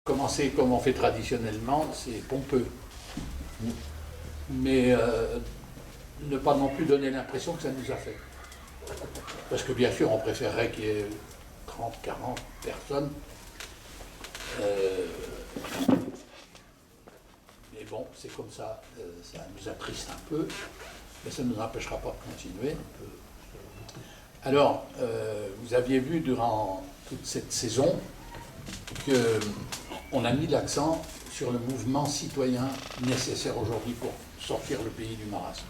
Commencer comme on fait traditionnellement, c'est pompeux. Mais ne pas non plus donner l'impression que ça nous a fait. Parce que bien sûr, on préférerait qu'il y ait 30, 40 personnes. Mais bon, c'est comme ça. Ça nous attriste un peu, mais ça ne nous empêchera pas de continuer. Alors, vous aviez vu durant toute cette saison qu'on a mis l'accent sur le mouvement citoyen nécessaire aujourd'hui pour sortir le pays du marasme.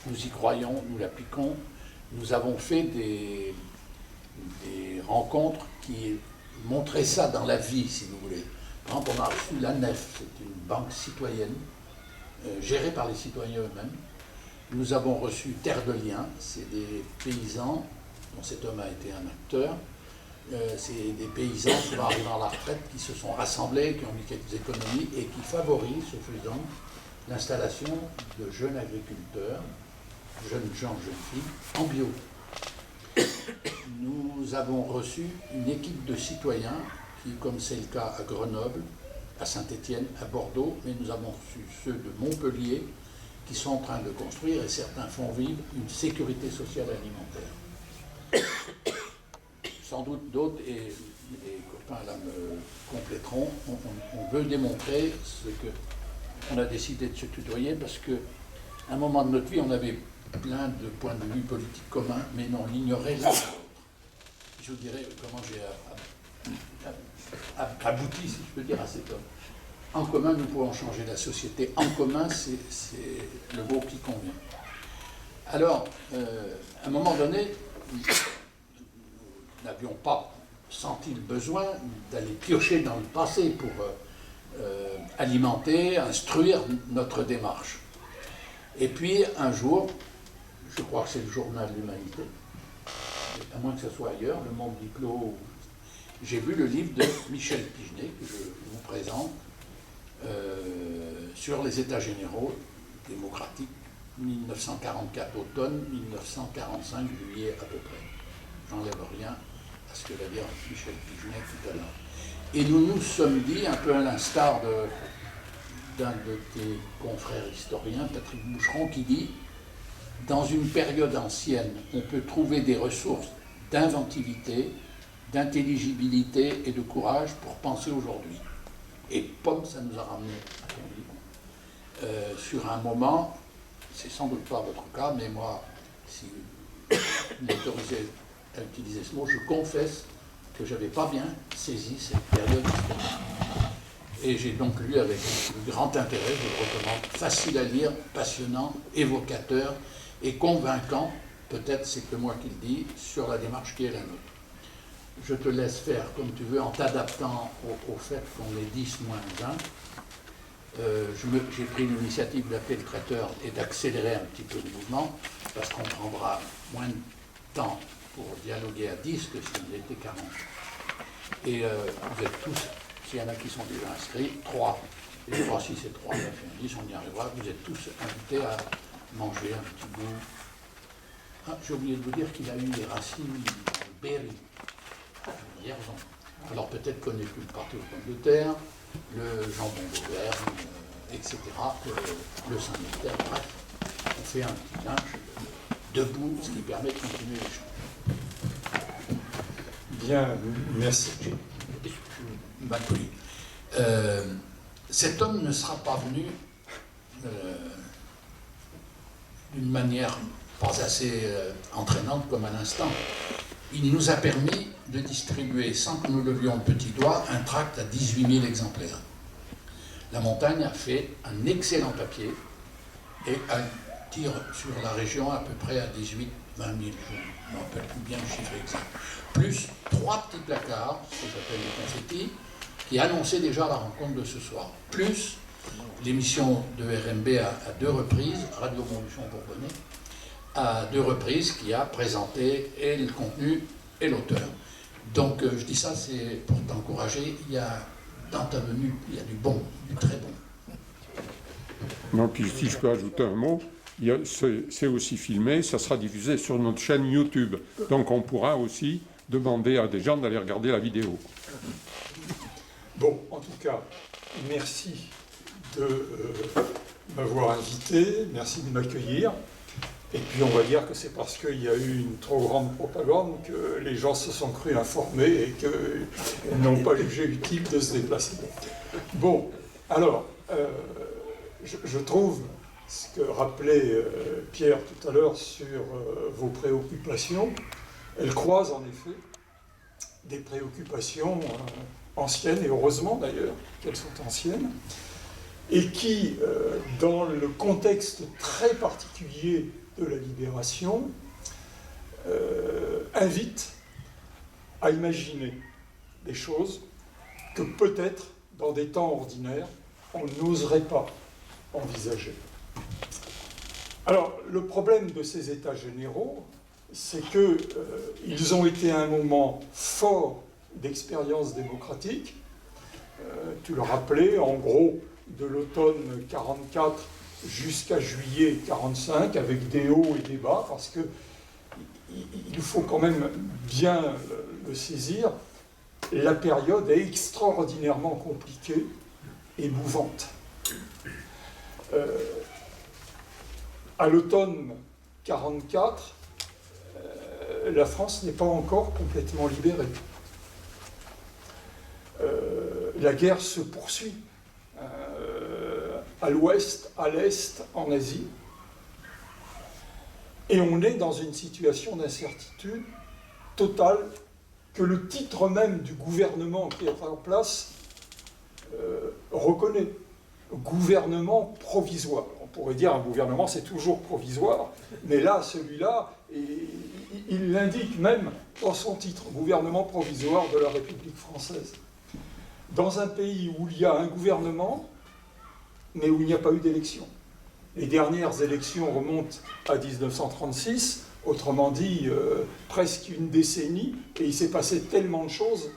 Nous y croyons, nous l'appliquons. Nous avons fait des rencontres qui montraient ça dans la vie, si vous voulez. Par exemple, on a reçu l'ANEF, c'est une banque citoyenne, gérée par les citoyens eux-mêmes. Nous avons reçu Terre de Liens, c'est des paysans, dont cet homme a été un acteur. C'est des paysans souvent arrivant à la retraite qui se sont rassemblés, qui ont mis quelques économies et qui favorisent, ce faisant, l'installation de jeunes agriculteurs, jeunes gens, jeunes filles, en bio. Nous avons reçu une équipe de citoyens qui, comme c'est le cas à Grenoble, à Saint-Étienne, à Bordeaux, mais nous avons reçu ceux de Montpellier qui sont en train de construire, et certains font vivre, une sécurité sociale alimentaire. Sans doute d'autres, et les copains là me compléteront, on veut démontrer ce que on a décidé de se tutoyer parce qu'à un moment de notre vie, on avait plein de points de vue politiques communs, mais non, on ignorait l'un l'autre. Je vous dirais comment j'ai abouti, si je peux dire, à cet homme. En commun, nous pouvons changer la société. En commun, c'est le mot qui convient. Alors, à un moment donné, nous n'avions pas senti le besoin d'aller piocher dans le passé pour alimenter, instruire notre démarche. Et puis, un jour, je crois que c'est le journal de l'Humanité, à moins que ce soit ailleurs, Le Monde Diplo, j'ai vu le livre de Michel Pigenet, que je vous présente, sur les États généraux démocratiques, 1944 automne, 1945 juillet à peu près. J'enlève rien à ce que va dire Michel Pigenet tout à l'heure. Et nous nous sommes dit, un peu à l'instar d'un de tes confrères historiens, Patrick Boucheron, qui dit « Dans une période ancienne, on peut trouver des ressources d'inventivité, d'intelligibilité et de courage pour penser aujourd'hui. » Et pomme, ça nous a ramené à ton livre. Sur un moment, c'est sans doute pas votre cas, mais moi, si vous m'autorisez à utiliser ce mot, je confesse que je n'avais pas bien saisi cette période historique. Et j'ai donc lu avec grand intérêt, je le recommande, facile à lire, passionnant, évocateur et convaincant, peut-être c'est que moi qui le dis, sur la démarche qui est la nôtre. Je te laisse faire comme tu veux en t'adaptant au fait qu'on est 10 moins 1. J'ai pris l'initiative d'appeler le traiteur et d'accélérer un petit peu le mouvement parce qu'on prendra moins de temps pour dialoguer à 10 que si on était 40. Et vous êtes tous, s'il y en a qui sont déjà inscrits, 3. Et 3, si c'est 3, 9 et 10, on y arrivera. Vous êtes tous invités à manger un petit bout. Ah, j'ai oublié de vous dire qu'il a eu les racines berry. Vierzon. Alors peut-être qu'on n'est plus le pâté aux pommes de terre, le jambon d'Auvergne, etc., le Saint-Nectaire, bref. On fait un petit lunch debout, ce qui permet de continuer l'échange. Bien, merci. Mal poli. Cet homme ne sera pas venu d'une manière pas assez entraînante comme à l'instant. Il nous a permis de distribuer, sans que nous levions le petit doigt, un tract à 18 000 exemplaires. La Montagne a fait un excellent papier et un tir sur la région à peu près à 18 20 000, je ne me rappelle plus bien le chiffre exact. Plus 3 petits placards, ce que j'appelle les confettis, qui annonçaient déjà la rencontre de ce soir. Plus l'émission de RMB à 2 reprises, Radio Montluchon Bourbonnais, à 2 reprises, qui a présenté et le contenu et l'auteur. Donc je dis ça, c'est pour t'encourager. Il y a dans ta venue, il y a du bon, du très bon. Non, puis si je peux ajouter un mot, c'est aussi filmé, ça sera diffusé sur notre chaîne YouTube. Donc on pourra aussi demander à des gens d'aller regarder la vidéo. Bon, en tout cas, merci de m'avoir invité, merci de m'accueillir. Et puis on va dire que c'est parce qu'il y a eu une trop grande propagande que les gens se sont crus informés et qu'ils n'ont pas jugé utile de se déplacer. Bon, alors, je trouve ce que rappelait Pierre tout à l'heure sur vos préoccupations, elles croisent en effet des préoccupations anciennes, et heureusement d'ailleurs qu'elles sont anciennes, et qui, dans le contexte très particulier de la libération, invitent à imaginer des choses que peut-être, dans des temps ordinaires, on n'oserait pas envisager. Alors, le problème de ces États généraux, c'est qu'ils ont été un moment fort d'expérience démocratique. Tu le rappelais, en gros, de l'automne 1944 jusqu'à juillet 1945, avec des hauts et des bas, parce qu'il faut quand même bien le saisir, la période est extraordinairement compliquée et mouvante. À l'automne 1944, la France n'est pas encore complètement libérée. La guerre se poursuit à l'ouest, à l'est, en Asie. Et on est dans une situation d'incertitude totale que le titre même du gouvernement qui est en place reconnaît. Gouvernement provisoire. On pourrait dire un gouvernement, c'est toujours provisoire, mais là, celui-là, il l'indique même dans son titre, gouvernement provisoire de la République française. Dans un pays où il y a un gouvernement, mais où il n'y a pas eu d'élection. Les dernières élections remontent à 1936, autrement dit, presque une décennie, et il s'est passé tellement de choses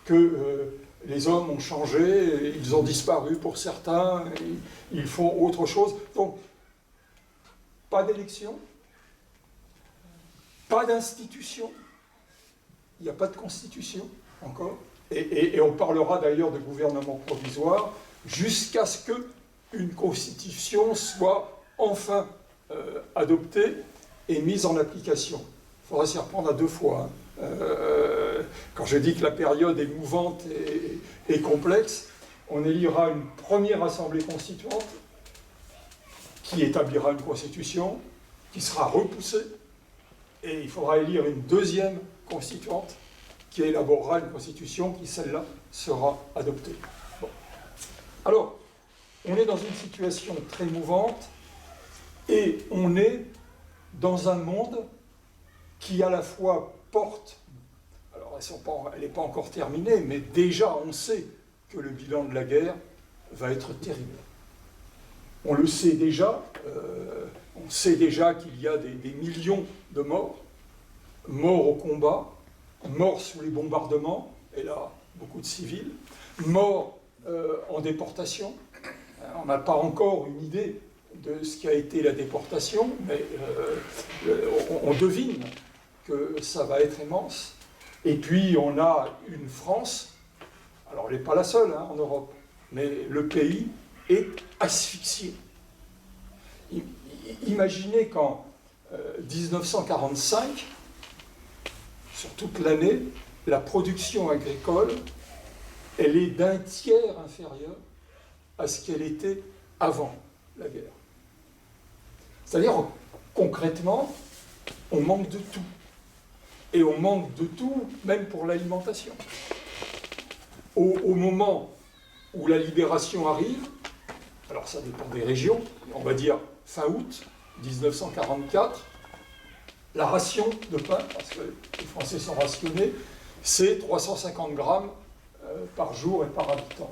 que les hommes ont changé, ils ont disparu pour certains, ils font autre chose. Donc, pas d'élection, pas d'institution, il n'y a pas de constitution encore, et on parlera d'ailleurs de gouvernement provisoire jusqu'à ce qu'une constitution soit enfin adoptée et mise en application. Il faudra s'y reprendre à deux fois. Quand je dis que la période est mouvante et complexe, on élira une première assemblée constituante qui établira une constitution, qui sera repoussée, et il faudra élire une deuxième constituante qui élaborera une constitution qui, celle-là, sera adoptée. Bon. Alors, on est dans une situation très mouvante, et on est dans un monde qui à la fois porte, alors elle n'est pas encore terminée, mais déjà on sait que le bilan de la guerre va être terrible. On le sait déjà, on sait déjà qu'il y a des millions de morts, morts au combat, morts sous les bombardements, et là, beaucoup de civils, morts en déportation. On n'a pas encore une idée de ce qu'a été la déportation, mais on devine que ça va être immense. Et puis on a une France, alors elle n'est pas la seule en Europe, mais le pays est asphyxié. Imaginez qu'en 1945, sur toute l'année, la production agricole, elle est d'un tiers inférieure à ce qu'elle était avant la guerre. C'est-à-dire, concrètement, on manque de tout. Et on manque de tout, même pour l'alimentation. Au moment où la libération arrive, alors ça dépend des régions, on va dire fin août 1944, la ration de pain, parce que les Français sont rationnés, c'est 350 grammes par jour et par habitant.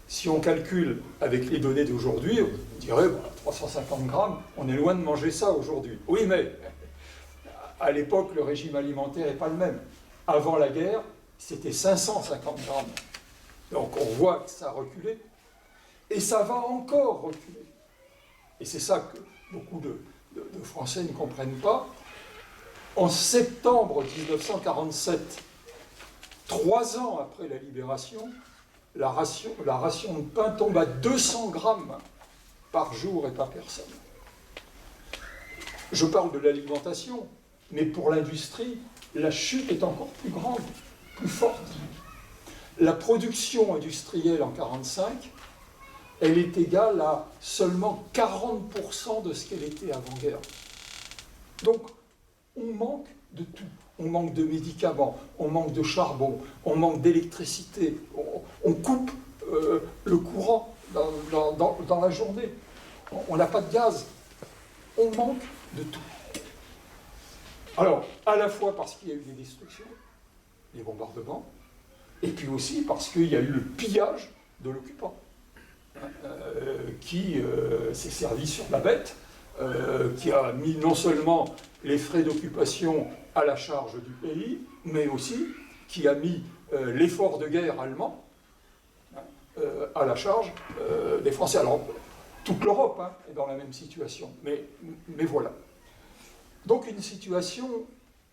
Si on calcule avec les données d'aujourd'hui, on dirait 350 grammes, on est loin de manger ça aujourd'hui. Oui, mais à l'époque, le régime alimentaire n'est pas le même. Avant la guerre, c'était 550 grammes. Donc on voit que ça a reculé. Et ça va encore reculer. Et c'est ça que beaucoup de Français ne comprennent pas. En septembre 1947, 3 ans après la libération, la ration de pain tombe à 200 grammes par jour et par personne. Je parle de l'alimentation, mais pour l'industrie, la chute est encore plus grande, plus forte. La production industrielle en 1945, elle est égale à seulement 40% de ce qu'elle était avant-guerre. Donc, on manque de tout. On manque de médicaments, on manque de charbon, on manque d'électricité, on coupe le courant dans la journée, on n'a pas de gaz, on manque de tout. Alors, à la fois parce qu'il y a eu des destructions, les bombardements, et puis aussi parce qu'il y a eu le pillage de l'occupant, qui s'est servi sur la bête, qui a mis non seulement les frais d'occupation à la charge du pays, mais aussi qui a mis l'effort de guerre allemand à la charge des Français. Alors, toute l'Europe est dans la même situation, mais voilà. Donc une situation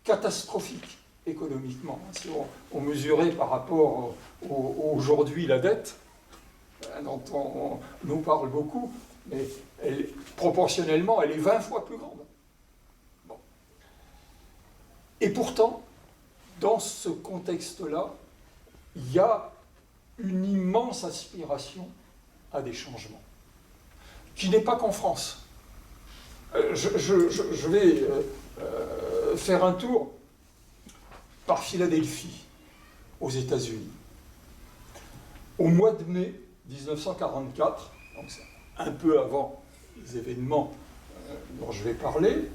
catastrophique économiquement. Si on mesurait par rapport aujourd'hui la dette, dont on nous parle beaucoup, mais proportionnellement, elle est 20 fois plus grande. Bon. Et pourtant, dans ce contexte-là, il y a une immense aspiration à des changements, qui n'est pas qu'en France. Je vais faire un tour par Philadelphie, aux États-Unis. Au mois de mai 1944, donc c'est un peu avant les événements dont je vais parler,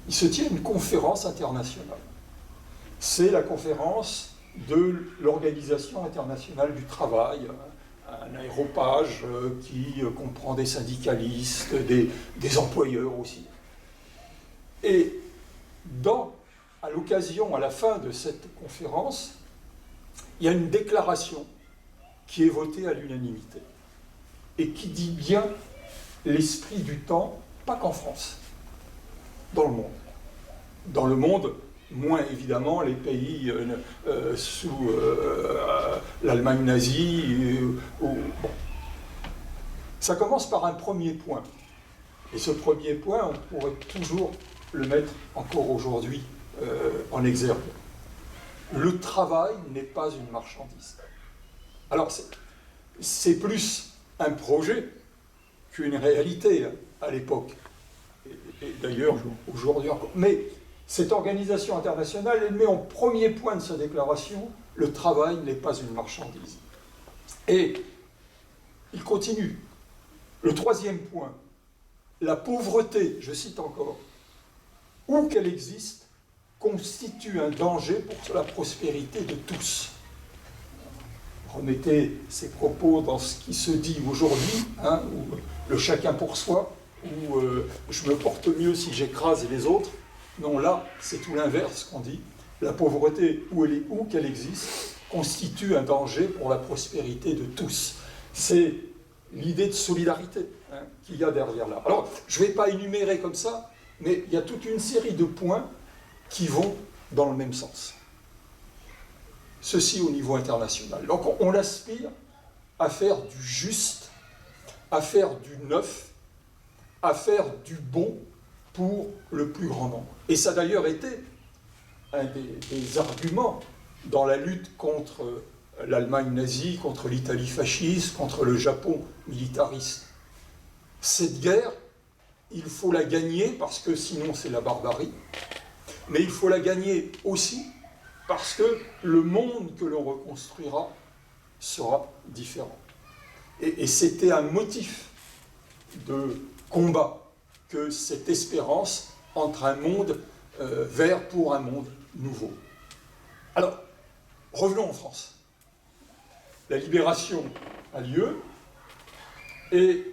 il se tient une conférence internationale. C'est la conférence de l'Organisation internationale du travail, un aéropage qui comprend des syndicalistes, des employeurs aussi. Et à l'occasion, à la fin de cette conférence, il y a une déclaration qui est votée à l'unanimité et qui dit bien l'esprit du temps, pas qu'en France, dans le monde. Dans le monde, moins évidemment les pays sous l'Allemagne nazie. Bon. Ça commence par un premier point. Et ce premier point, on pourrait toujours le mettre encore aujourd'hui en exergue. Le travail n'est pas une marchandise. Alors, c'est plus un projet qu'une réalité à l'époque. Et d'ailleurs, aujourd'hui encore. Mais cette organisation internationale, elle met en premier point de sa déclaration, le travail n'est pas une marchandise. Et il continue. Le troisième point, la pauvreté, je cite encore, où qu'elle existe, constitue un danger pour la prospérité de tous. Remettez ces propos dans ce qui se dit aujourd'hui, où le chacun pour soi, où je me porte mieux si j'écrase les autres. Non, là, c'est tout l'inverse qu'on dit. La pauvreté, où qu'elle existe, constitue un danger pour la prospérité de tous. C'est l'idée de solidarité qu'il y a derrière là. Alors, je ne vais pas énumérer comme ça, mais il y a toute une série de points qui vont dans le même sens. Ceci au niveau international. Donc, on aspire à faire du juste, à faire du neuf, à faire du bon pour le plus grand nombre. Et ça a d'ailleurs été un des arguments dans la lutte contre l'Allemagne nazie, contre l'Italie fasciste, contre le Japon militariste. Cette guerre, il faut la gagner parce que sinon c'est la barbarie, mais il faut la gagner aussi parce que le monde que l'on reconstruira sera différent. Et c'était un motif de combat que cette espérance entre un monde pour un monde nouveau. Alors, revenons en France. La libération a lieu et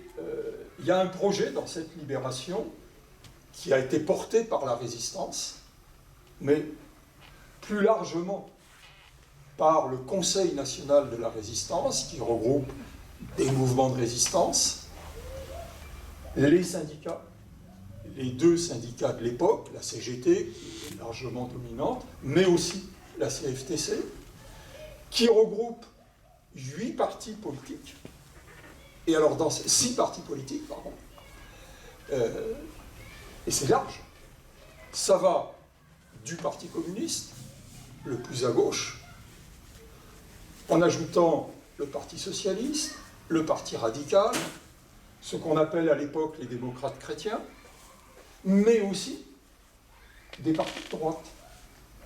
il y a un projet dans cette libération qui a été porté par la résistance, mais plus largement par le Conseil national de la résistance, qui regroupe des mouvements de résistance, les syndicats, les deux syndicats de l'époque, la CGT, qui est largement dominante, mais aussi la CFTC, qui regroupe 8 partis politiques. Et alors, dans ces 6 partis politiques, pardon, et c'est large, ça va du Parti communiste, le plus à gauche, en ajoutant le Parti socialiste, le Parti radical, ce qu'on appelle à l'époque les démocrates chrétiens, mais aussi des partis de droite.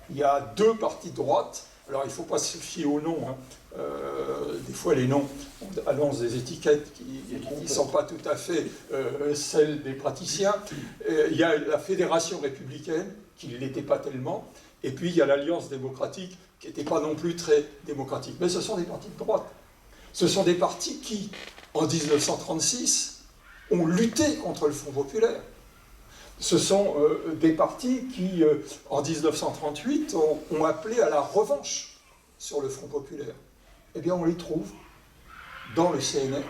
Il y a 2 partis de droite. Alors il ne faut pas se fier aux noms. Hein. Des fois les noms annoncent des étiquettes qui ne sont pas tout à fait celles des praticiens. Il y a la Fédération républicaine, qui ne l'était pas tellement, et puis il y a l'Alliance démocratique, qui n'était pas non plus très démocratique. Mais ce sont des partis de droite. Ce sont des partis qui, en 1936, ont lutté contre le Front populaire. Ce sont des partis qui, en 1938, ont appelé à la revanche sur le Front populaire. Eh bien, on les trouve dans le CNR.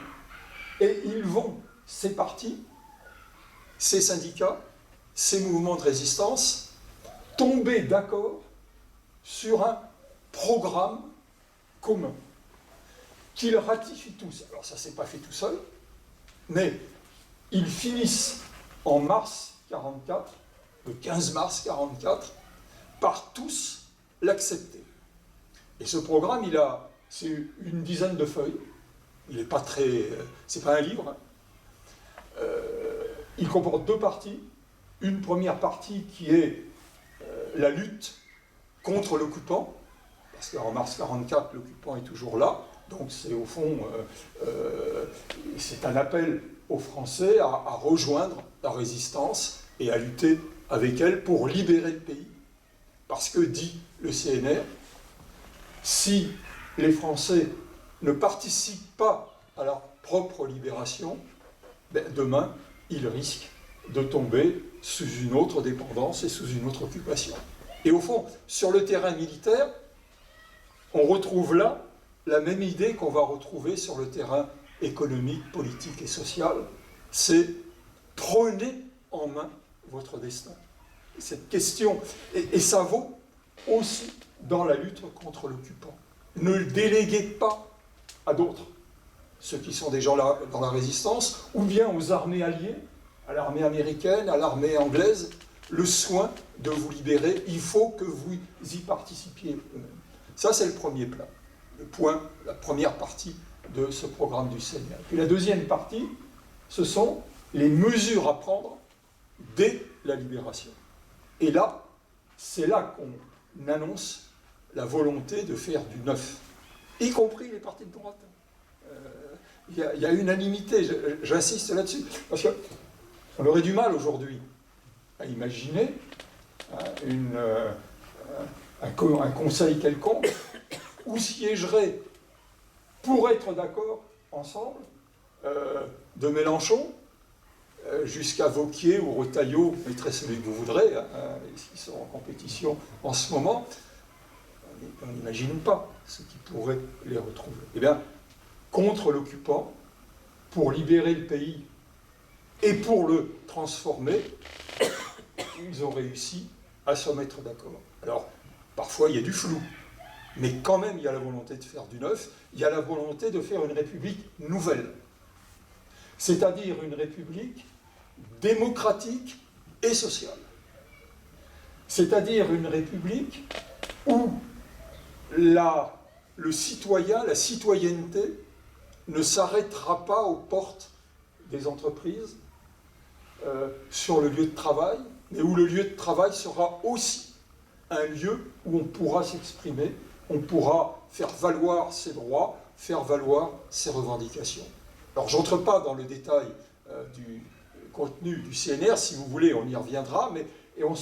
Et ils vont, ces partis, ces syndicats, ces mouvements de résistance, tomber d'accord sur un programme commun qu'ils ratifient tous. Alors ça ne s'est pas fait tout seul, mais ils finissent en mars 44, le 15 mars 44, par tous l'accepter. Et ce programme, c'est une dizaine de feuilles. Il n'est pas très... c'est pas un livre. Hein. Il comporte 2 parties. Une première partie qui est la lutte contre l'occupant, parce qu'en mars 44, l'occupant est toujours là. Donc c'est au fond, c'est un appel aux Français à rejoindre la résistance et à lutter avec elle pour libérer le pays. Parce que, dit le CNR, si les Français ne participent pas à leur propre libération, ben demain, ils risquent de tomber sous une autre dépendance et sous une autre occupation. Et au fond, sur le terrain militaire, on retrouve là la même idée qu'on va retrouver sur le terrain économique, politique et social, c'est prenez en main votre destin. Cette question, et ça vaut aussi dans la lutte contre l'occupant. Ne le déléguez pas à d'autres, ceux qui sont déjà là dans la résistance, ou bien aux armées alliées, à l'armée américaine, à l'armée anglaise, le soin de vous libérer, il faut que vous y participiez vous-même. Ça, c'est le premier plan. Le point, la première partie de ce programme du CNR. Puis la deuxième partie, ce sont les mesures à prendre dès la libération. Et là, c'est là qu'on annonce la volonté de faire du neuf, y compris les partis de droite. Il y a unanimité, j'insiste là-dessus, parce qu'on aurait du mal aujourd'hui à imaginer un conseil quelconque où siégeraient, pour être d'accord ensemble, de Mélenchon jusqu'à Wauquiez ou Retailleau, mettrez celui que vous voudrez, ils sont en compétition en ce moment, on n'imagine pas ce qui pourrait les retrouver. Eh bien, contre l'occupant, pour libérer le pays et pour le transformer, ils ont réussi à se mettre d'accord. Alors, parfois il y a du flou, mais quand même il y a la volonté de faire du neuf, il y a la volonté de faire une république nouvelle. C'est-à-dire une république démocratique et sociale. C'est-à-dire une république où le citoyen, la citoyenneté, ne s'arrêtera pas aux portes des entreprises, sur le lieu de travail, mais où le lieu de travail sera aussi un lieu où on pourra s'exprimer, on pourra faire valoir ses droits, faire valoir ses revendications. Alors, je n'entre pas dans le détail du contenu du CNR, si vous voulez, on y reviendra, et on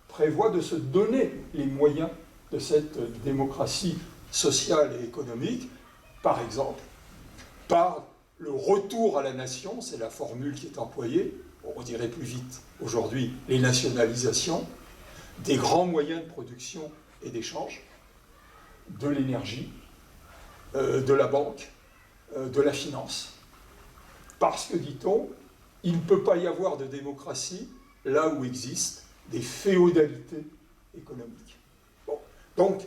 prévoit de se donner les moyens de cette démocratie sociale et économique, par exemple, par le retour à la nation, c'est la formule qui est employée, on dirait plus vite aujourd'hui, les nationalisations, des grands moyens de production et d'échange, de l'énergie, de la banque, de la finance. Parce que, dit-on, il ne peut pas y avoir de démocratie là où existent des féodalités économiques. Bon. Donc,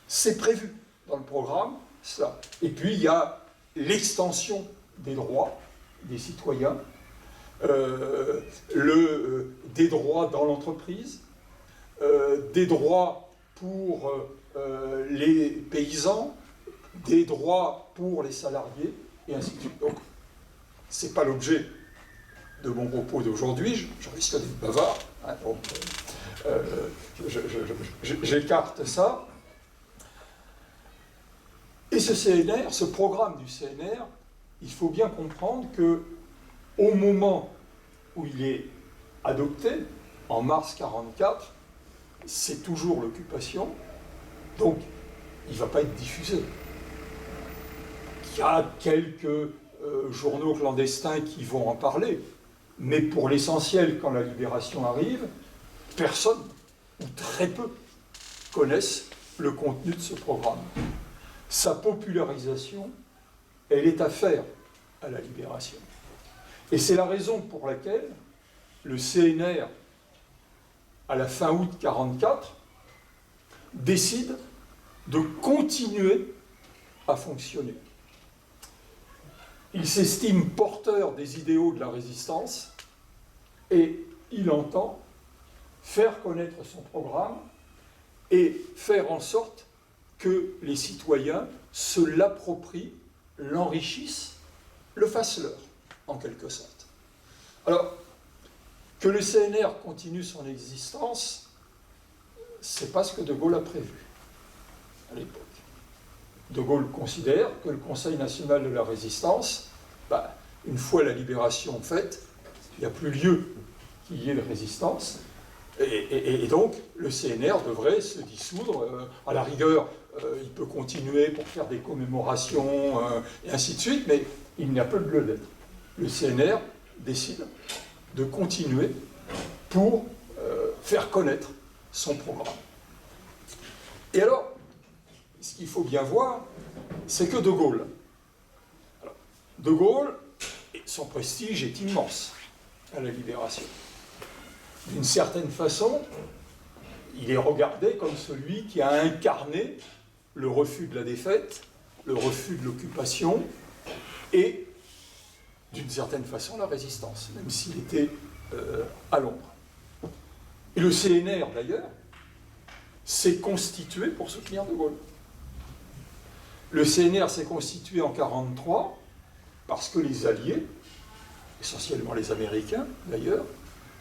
c'est prévu dans le programme cela. Et puis il y a l'extension des droits des citoyens, des droits dans l'entreprise, des droits pour les paysans, des droits pour les salariés, et ainsi de suite. Donc, ce n'est pas l'objet de mon propos d'aujourd'hui, je risque d'être bavard, hein, donc, j'écarte ça. Et ce CNR, ce programme du CNR, il faut bien comprendre que au moment où il est adopté, en mars 1944, c'est toujours l'occupation, donc il ne va pas être diffusé. Il y a quelques journaux clandestins qui vont en parler, mais pour l'essentiel, quand la libération arrive, personne, ou très peu, connaissent le contenu de ce programme. Sa popularisation, elle est à faire à la libération. Et c'est la raison pour laquelle le CNR, à la fin août 1944, décide de continuer à fonctionner. Il s'estime porteur des idéaux de la résistance et il entend faire connaître son programme et faire en sorte que les citoyens se l'approprient, l'enrichissent, le fassent leur, en quelque sorte. Alors, que le CNR continue son existence, c'est pas ce que De Gaulle a prévu à l'époque. De Gaulle considère que le Conseil national de la résistance, une fois la libération faite, il n'y a plus lieu qu'il y ait de résistance, et donc le CNR devrait se dissoudre. À la rigueur, il peut continuer pour faire des commémorations, et ainsi de suite, mais il n'y a pas de lieu d'être. Le CNR décide de continuer pour faire connaître son programme. Et alors, ce qu'il faut bien voir, c'est que De Gaulle, son prestige est immense à la libération. D'une certaine façon, il est regardé comme celui qui a incarné le refus de la défaite, le refus de l'occupation et, d'une certaine façon, la résistance, même s'il était à l'ombre. Et le CNR, d'ailleurs, s'est constitué pour soutenir De Gaulle. Le CNR s'est constitué en 1943 parce que les Alliés, essentiellement les Américains d'ailleurs,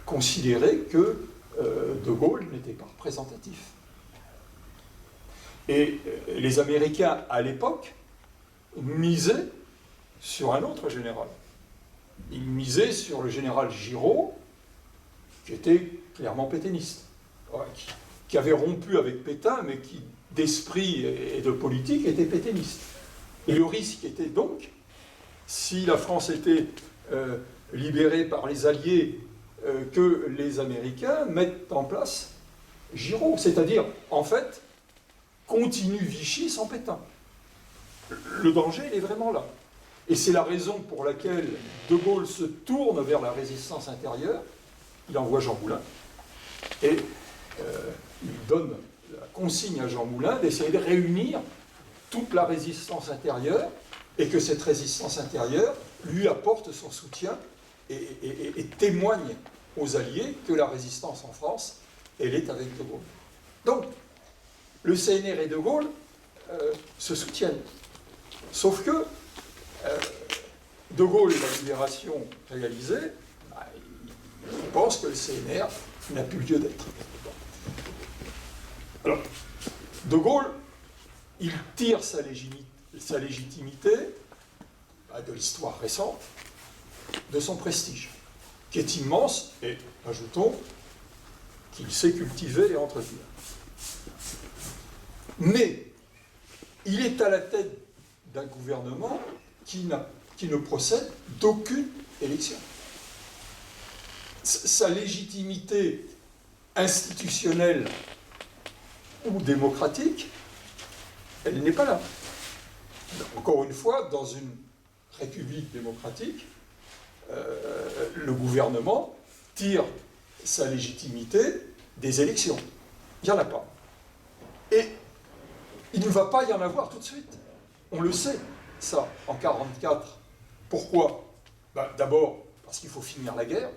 considéraient que De Gaulle n'était pas représentatif. Et les Américains, à l'époque, misaient sur un autre général. Ils misaient sur le général Giraud, qui était clairement pétainiste, qui avait rompu avec Pétain, mais qui, d'esprit et de politique, était pétainiste. Et le risque était donc, si la France était libérée par les Alliés, que les Américains mettent en place Giraud, c'est-à-dire, en fait, continue Vichy sans Pétain. Le danger, il est vraiment là. Et c'est la raison pour laquelle De Gaulle se tourne vers la résistance intérieure. Il envoie Jean Moulin et il donne la consigne à Jean Moulin d'essayer de réunir toute la résistance intérieure et que cette résistance intérieure lui apporte son soutien et témoigne aux Alliés que la résistance en France, elle est avec De Gaulle. Donc, le CNR et De Gaulle se soutiennent. Sauf que De Gaulle, la libération réalisée, il pense que le CNR n'a plus lieu d'être. Alors, De Gaulle, il tire sa légitimité de l'histoire récente, de son prestige, qui est immense, et ajoutons qu'il sait cultiver et entretenir. Mais il est à la tête d'un gouvernement qui ne procède d'aucune élection. Sa légitimité institutionnelle ou démocratique, elle n'est pas là. Encore une fois, dans une république démocratique, le gouvernement tire sa légitimité des élections. Il n'y en a pas. Et Il ne va pas y en avoir tout de suite. On le sait, ça, en 1944. Pourquoi? D'abord, parce qu'il faut finir la guerre.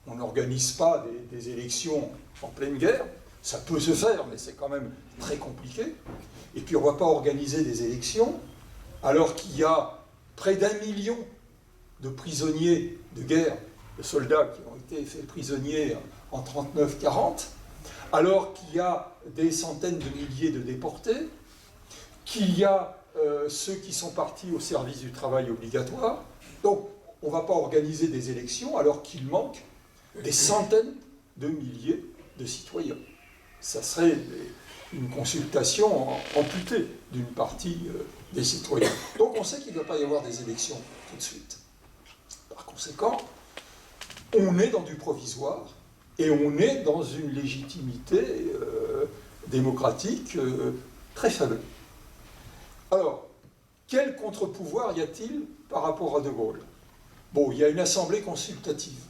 On n'organise pas des élections en pleine guerre. Ça peut se faire, mais c'est quand même très compliqué. Et puis on ne va pas organiser des élections alors qu'il y a près d'1 million de prisonniers de guerre, de soldats qui ont été faits prisonniers en 1939-1940, alors qu'il y a des centaines de milliers de déportés, qu'il y a ceux qui sont partis au service du travail obligatoire. Donc on ne va pas organiser des élections alors qu'il manque des centaines de milliers de citoyens. Ça serait une consultation amputée d'une partie des citoyens. Donc on sait qu'il ne va pas y avoir des élections tout de suite. Par conséquent, on est dans du provisoire et on est dans une légitimité démocratique très faible. Alors, quel contre-pouvoir y a-t-il par rapport à De Gaulle? Bon, il y a une assemblée consultative.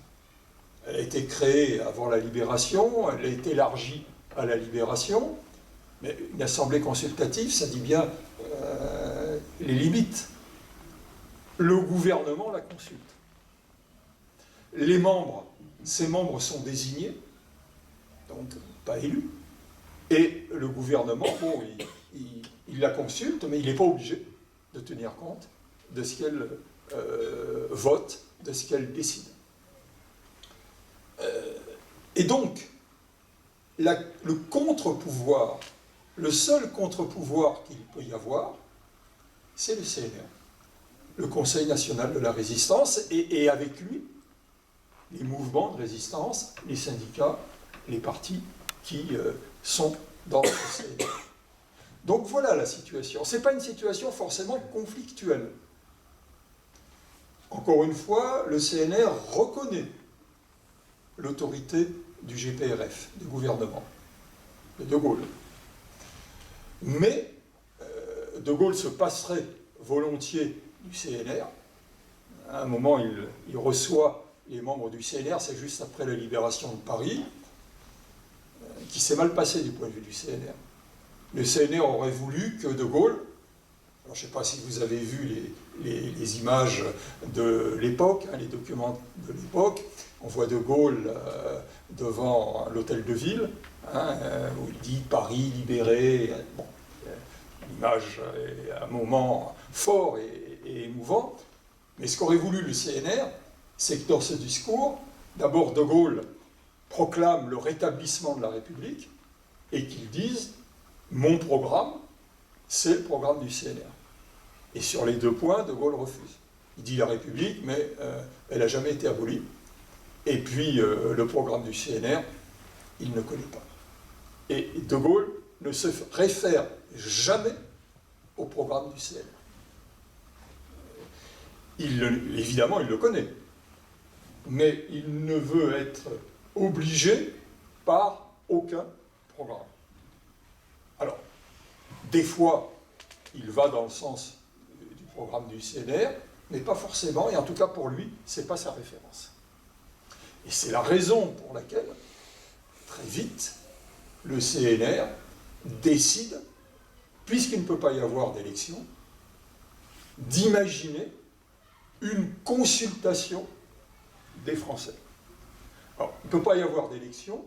Elle a été créée avant la Libération, elle a été élargie à la Libération, mais une assemblée consultative, ça dit bien les limites. Le gouvernement la consulte. Les membres, ces membres sont désignés, donc pas élus, et le gouvernement, bon, il la consulte, mais il n'est pas obligé de tenir compte de ce qu'elle vote, de ce qu'elle décide. Et donc, le contre-pouvoir, le seul contre-pouvoir qu'il peut y avoir, c'est le CNR, le Conseil national de la résistance, et avec lui, les mouvements de résistance, les syndicats, les partis qui sont dans le CNR. Donc voilà la situation. Ce n'est pas une situation forcément conflictuelle. Encore une fois, le CNR reconnaît l'autorité du GPRF, du gouvernement, de De Gaulle. Mais De Gaulle se passerait volontiers du CNR. À un moment, il reçoit les membres du CNR, c'est juste après la libération de Paris, qui s'est mal passé du point de vue du CNR. Le CNR aurait voulu que De Gaulle, alors je ne sais pas si vous avez vu les images de l'époque, les documents de l'époque, on voit De Gaulle devant l'hôtel de ville, où il dit « Paris libéré ». Bon, l'image est un moment fort et émouvant, mais ce qu'aurait voulu le CNR, c'est que dans ce discours, d'abord De Gaulle proclame le rétablissement de la République et qu'il dise « Mon programme, c'est le programme du CNR ». Et sur les deux points, De Gaulle refuse. Il dit la République, mais elle n'a jamais été abolie. Et puis, le programme du CNR, il ne connaît pas. Et De Gaulle ne se réfère jamais au programme du CNR. Évidemment, il le connaît. Mais il ne veut être obligé par aucun programme. Alors, des fois, il va dans le sens du programme du CNR, mais pas forcément, et en tout cas pour lui, ce n'est pas sa référence. Et c'est la raison pour laquelle, très vite, le CNR décide, puisqu'il ne peut pas y avoir d'élection, d'imaginer une consultation des Français. Alors, il ne peut pas y avoir d'élection,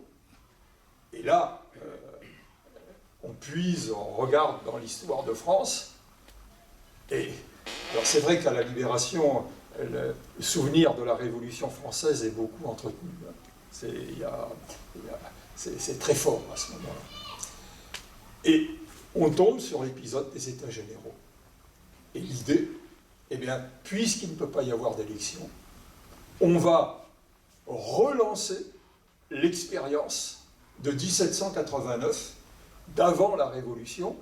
et là, on puise, on regarde dans l'histoire de France, et alors c'est vrai qu'à la Libération, le souvenir de la Révolution française est beaucoup entretenu. C'est très fort à ce moment-là. Et on tombe sur l'épisode des États généraux. Et l'idée, eh bien, puisqu'il ne peut pas y avoir d'élection, on va relancer l'expérience de 1789, d'avant la Révolution,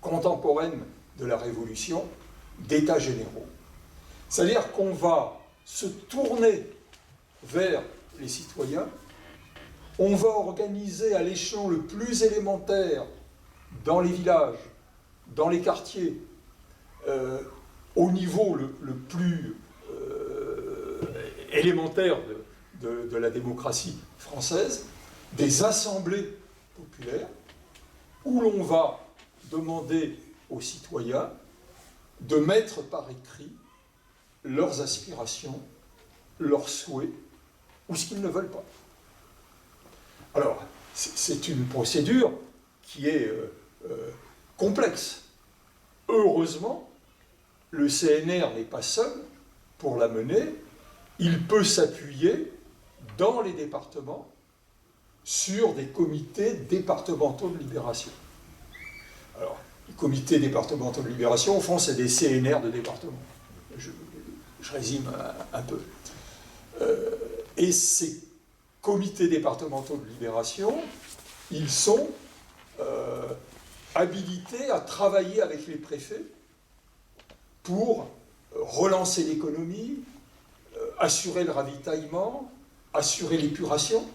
contemporaine de la Révolution, d'États généraux. C'est-à-dire qu'on va se tourner vers les citoyens, on va organiser à l'échelon le plus élémentaire, dans les villages, dans les quartiers, au niveau le plus élémentaire de la démocratie française, des assemblées populaires, où l'on va demander aux citoyens de mettre par écrit leurs aspirations, leurs souhaits, ou ce qu'ils ne veulent pas. Alors, c'est une procédure qui est complexe. Heureusement, le CNR n'est pas seul pour la mener. Il peut s'appuyer dans les départements sur des comités départementaux de libération. Alors, les comités départementaux de libération, au fond, c'est des CNR de département. Je résume un peu. Et ces comités départementaux de libération, ils sont habilités à travailler avec les préfets pour relancer l'économie, assurer le ravitaillement, assurer l'épuration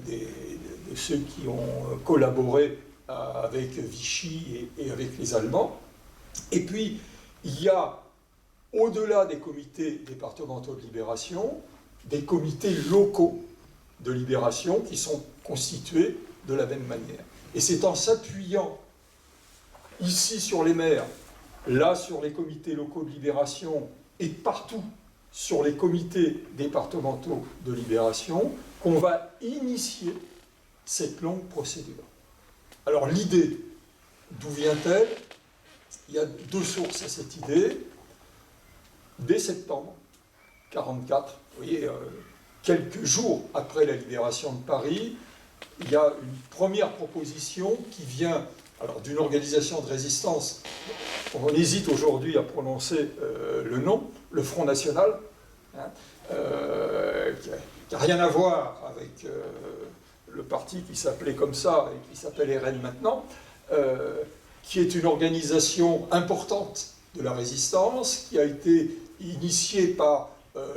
de ceux qui ont collaboré avec Vichy et avec les Allemands. Et puis, il y a, au-delà des comités départementaux de libération, des comités locaux de libération qui sont constitués de la même manière. Et c'est en s'appuyant ici sur les maires, là sur les comités locaux de libération et partout sur les comités départementaux de libération qu'on va initier cette longue procédure. Alors l'idée, d'où vient-elle? Il y a deux sources à cette idée. Dès septembre 1944, vous voyez, quelques jours après la libération de Paris, il y a une première proposition qui vient d'une organisation de résistance. On hésite aujourd'hui à prononcer le nom, le Front National, qui n'a rien à voir avec le parti qui s'appelait comme ça et qui s'appelle RN maintenant, qui est une organisation importante de la résistance, qui a été initiée par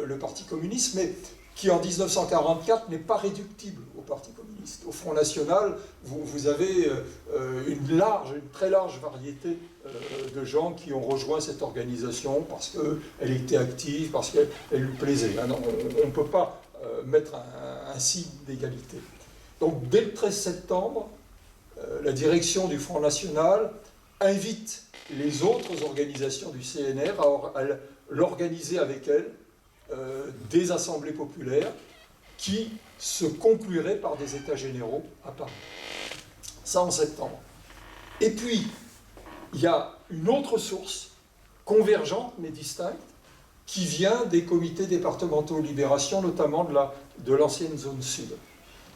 le Parti communiste, mais qui en 1944 n'est pas réductible au Parti communiste. Au Front National, vous avez une très large variété de gens qui ont rejoint cette organisation parce qu'elle était active, parce qu'elle lui plaisait. On ne peut pas mettre un signe d'égalité. Donc dès le 13 septembre, la direction du Front National invite les autres organisations du CNR à l'organiser avec elle des assemblées populaires qui se concluiraient par des états généraux à Paris. Ça en septembre. Et puis, il y a une autre source, convergente mais distincte, qui vient des comités départementaux de libération, notamment de l'ancienne zone sud,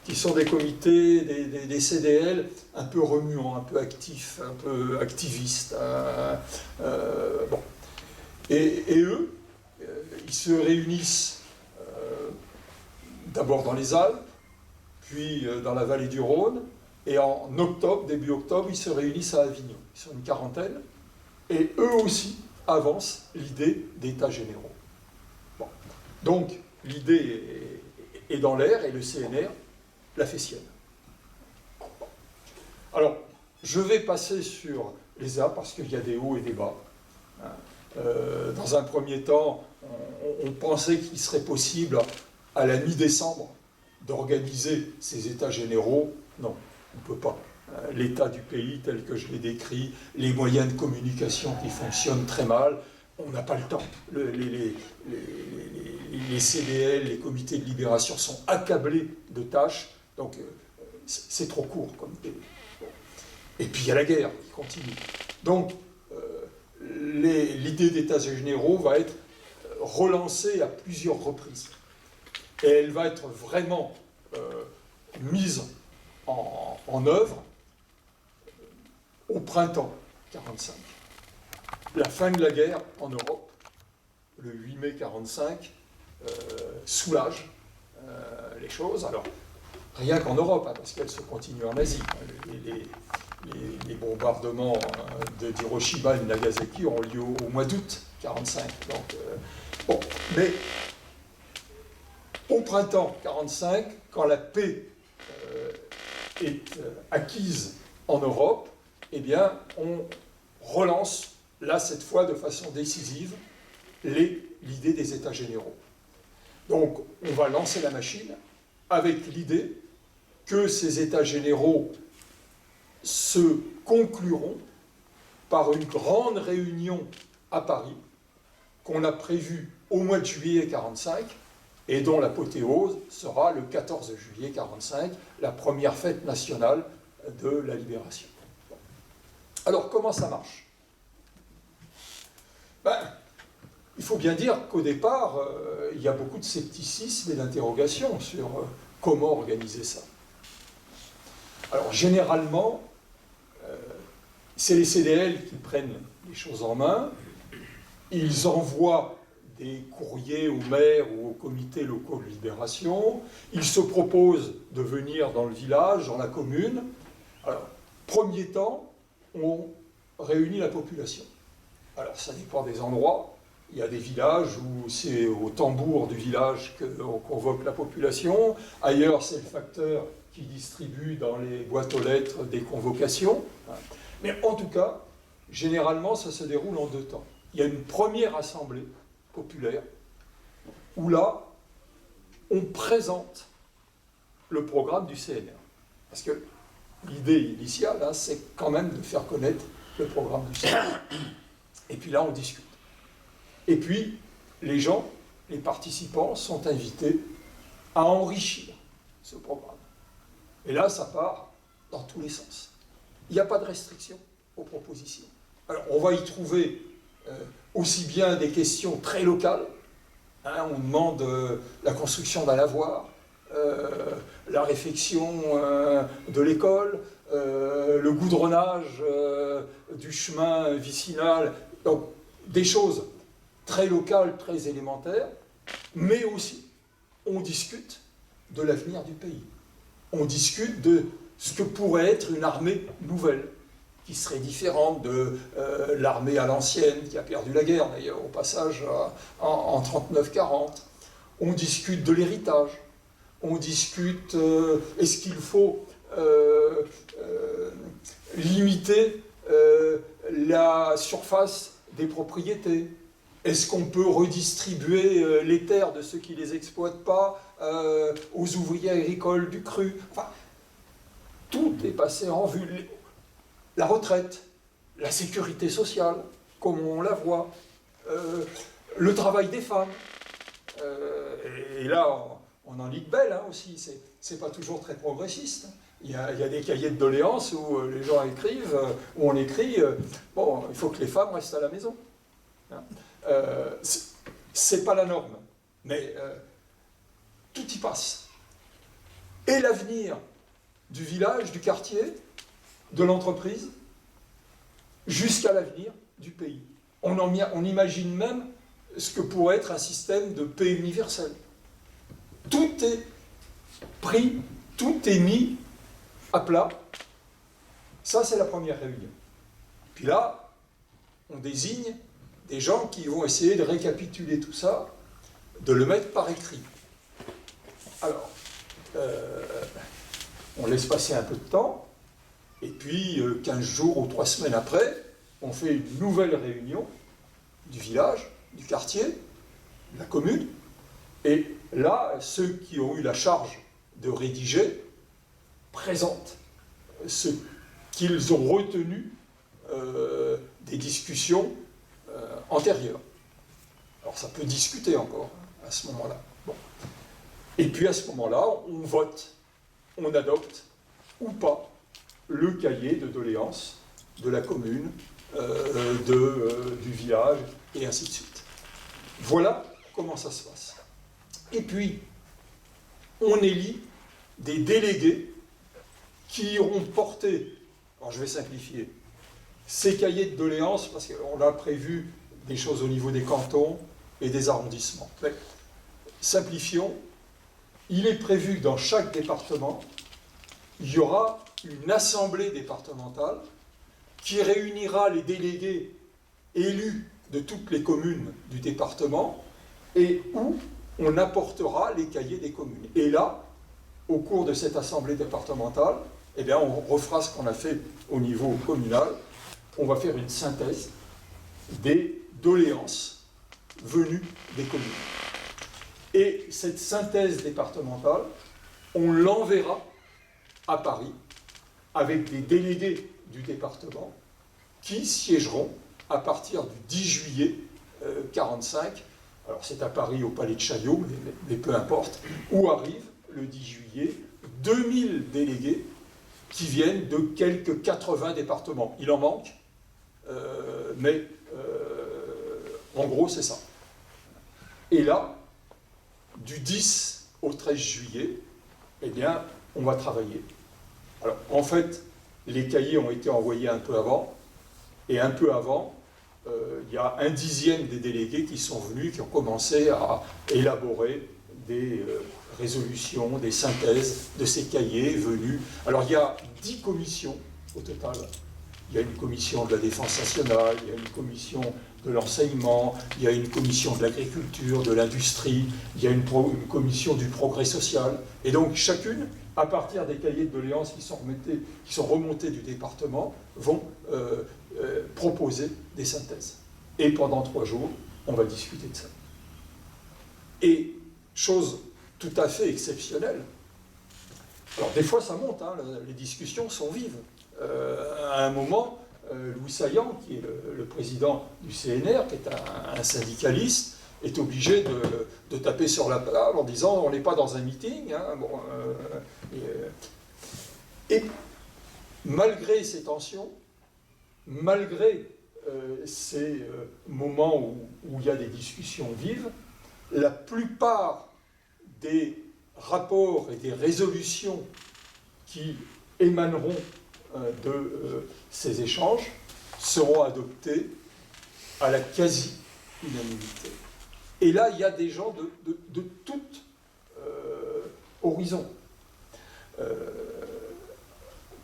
qui sont des comités, des CDL un peu remuants, un peu actifs, un peu activistes. Bon. Et eux, ils se réunissent d'abord dans les Alpes, puis dans la vallée du Rhône, et en octobre, début octobre, ils se réunissent à Avignon. Ils sont une quarantaine, et eux aussi avancent l'idée d'états généraux. Bon. Donc, l'idée est dans l'air, et le CNR la fait sienne. Alors, je vais passer sur les A, parce qu'il y a des hauts et des bas. Dans un premier temps, on pensait qu'il serait possible, à la mi-décembre, d'organiser ces états généraux. Non, on ne peut pas. L'état du pays tel que je l'ai décrit, les moyens de communication qui fonctionnent très mal, on n'a pas le temps. Les CDL, les comités de libération sont accablés de tâches, donc c'est trop court comme délai. Et puis il y a la guerre qui continue. Donc l'idée d'états généraux va être relancée à plusieurs reprises. Et elle va être vraiment mise en œuvre au printemps 1945. La fin de la guerre en Europe, le 8 mai 1945, soulage les choses. Alors, rien qu'en Europe, parce qu'elle se continue en Asie. Les bombardements d'Hiroshima et de Nagasaki ont lieu au mois d'août 1945. Bon, mais au printemps 1945, quand la paix est acquise en Europe, eh bien, on relance, là, cette fois, de façon décisive, l'idée des États généraux. Donc, on va lancer la machine avec l'idée que ces États généraux se concluront par une grande réunion à Paris, qu'on a prévue au mois de juillet 1945, et dont l'apothéose sera le 14 juillet 1945, la première fête nationale de la libération. Alors, comment ça marche? Il faut bien dire qu'au départ, il y a beaucoup de scepticisme et d'interrogation sur comment organiser ça. Alors, généralement, c'est les CDL qui prennent les choses en main. Ils envoient des courriers aux maires ou aux comités locaux de libération. Ils se proposent de venir dans le village, dans la commune. Alors, premier temps, on réunit la population. Alors, ça dépend des endroits. Il y a des villages où c'est au tambour du village qu'on convoque la population. Ailleurs, c'est le facteur qui distribue dans les boîtes aux lettres des convocations. Mais en tout cas, généralement, ça se déroule en deux temps. Il y a une première assemblée populaire où là, on présente le programme du CNR. Parce que l'idée initiale, hein, c'est quand même de faire connaître le programme du CNR. Et puis là, on discute. Et puis, les gens, les participants sont invités à enrichir ce programme. Et là, ça part dans tous les sens. Il n'y a pas de restriction aux propositions. Alors, on va y trouver aussi bien des questions très locales. Hein, on demande la construction d'un lavoir, la réfection de l'école, le goudronnage du chemin vicinal. Donc, des choses très locales, très élémentaires, mais aussi, on discute de l'avenir du pays. On discute de ce que pourrait être une armée nouvelle, qui serait différente de l'armée à l'ancienne, qui a perdu la guerre, d'ailleurs, au passage, en 39-40. On discute de l'héritage. On discute, est-ce qu'il faut limiter la surface des propriétés? Est-ce qu'on peut redistribuer les terres de ceux qui ne les exploitent pas aux ouvriers agricoles du cru? Enfin, tout est passé en vue. La retraite, la sécurité sociale, comme on la voit, le travail des femmes. Et là, on en lit de belles hein, aussi, c'est pas toujours très progressiste. Il y a des cahiers de doléances où les gens écrivent, où on écrit bon, il faut que les femmes restent à la maison. Hein. C'est pas la norme, mais tout y passe. Et l'avenir du village, du quartier, de l'entreprise, jusqu'à l'avenir du pays. On imagine même ce que pourrait être un système de paix universelle. Tout est pris, tout est mis à plat. Ça, c'est la première réunion. Puis là, on désigne des gens qui vont essayer de récapituler tout ça, de le mettre par écrit. Alors, on laisse passer un peu de temps, et puis 15 jours ou 3 semaines après, on fait une nouvelle réunion du village, du quartier, de la commune, et là, ceux qui ont eu la charge de rédiger présentent ce qu'ils ont retenu des discussions antérieures. Alors ça peut discuter encore à ce moment-là. Bon. Et puis à ce moment-là, on vote, on adopte ou pas le cahier de doléances de la commune, du village, et ainsi de suite. Voilà comment ça se passe. Et puis, on élit des délégués qui iront porter, alors je vais simplifier, ces cahiers de doléances, parce qu'on a prévu des choses au niveau des cantons et des arrondissements. Mais, simplifions, il est prévu que dans chaque département, il y aura une assemblée départementale qui réunira les délégués élus de toutes les communes du département et où on apportera les cahiers des communes. Et là, au cours de cette assemblée départementale, eh bien, on refera ce qu'on a fait au niveau communal. On va faire une synthèse des doléances venues des communes. Et cette synthèse départementale, on l'enverra à Paris avec des délégués du département qui siégeront à partir du 10 juillet 1945. Alors c'est à Paris, au Palais de Chaillot, mais peu importe, où arrive le 10 juillet 2000 délégués qui viennent de quelques 80 départements. Il en manque, mais en gros c'est ça. Et là, du 10 au 13 juillet, eh bien, on va travailler. Alors, en fait, les cahiers ont été envoyés un peu avant, et un peu avant, il y a 1/10 des délégués qui sont venus, qui ont commencé à élaborer des résolutions, des synthèses de ces cahiers venus. Alors, il y a 10 commissions au total. Il y a une commission de la défense nationale, il y a une commission de l'enseignement, il y a une commission de l'agriculture, de l'industrie, il y a une commission du progrès social. Et donc chacune, à partir des cahiers de doléances qui sont remontés du département, vont proposer des synthèses. Et pendant 3 jours, on va discuter de ça. Et chose tout à fait exceptionnelle, alors des fois ça monte, hein, les discussions sont vives. À un moment, Louis Saillant, qui est le président du CNR, qui est un syndicaliste, est obligé de taper sur la table en disant on n'est pas dans un meeting. Hein, bon, et malgré ces tensions, malgré ces moments où il y a des discussions vives, la plupart des rapports et des résolutions qui émaneront de ces échanges seront adoptés à la quasi-unanimité. Et là, il y a des gens de tout horizon.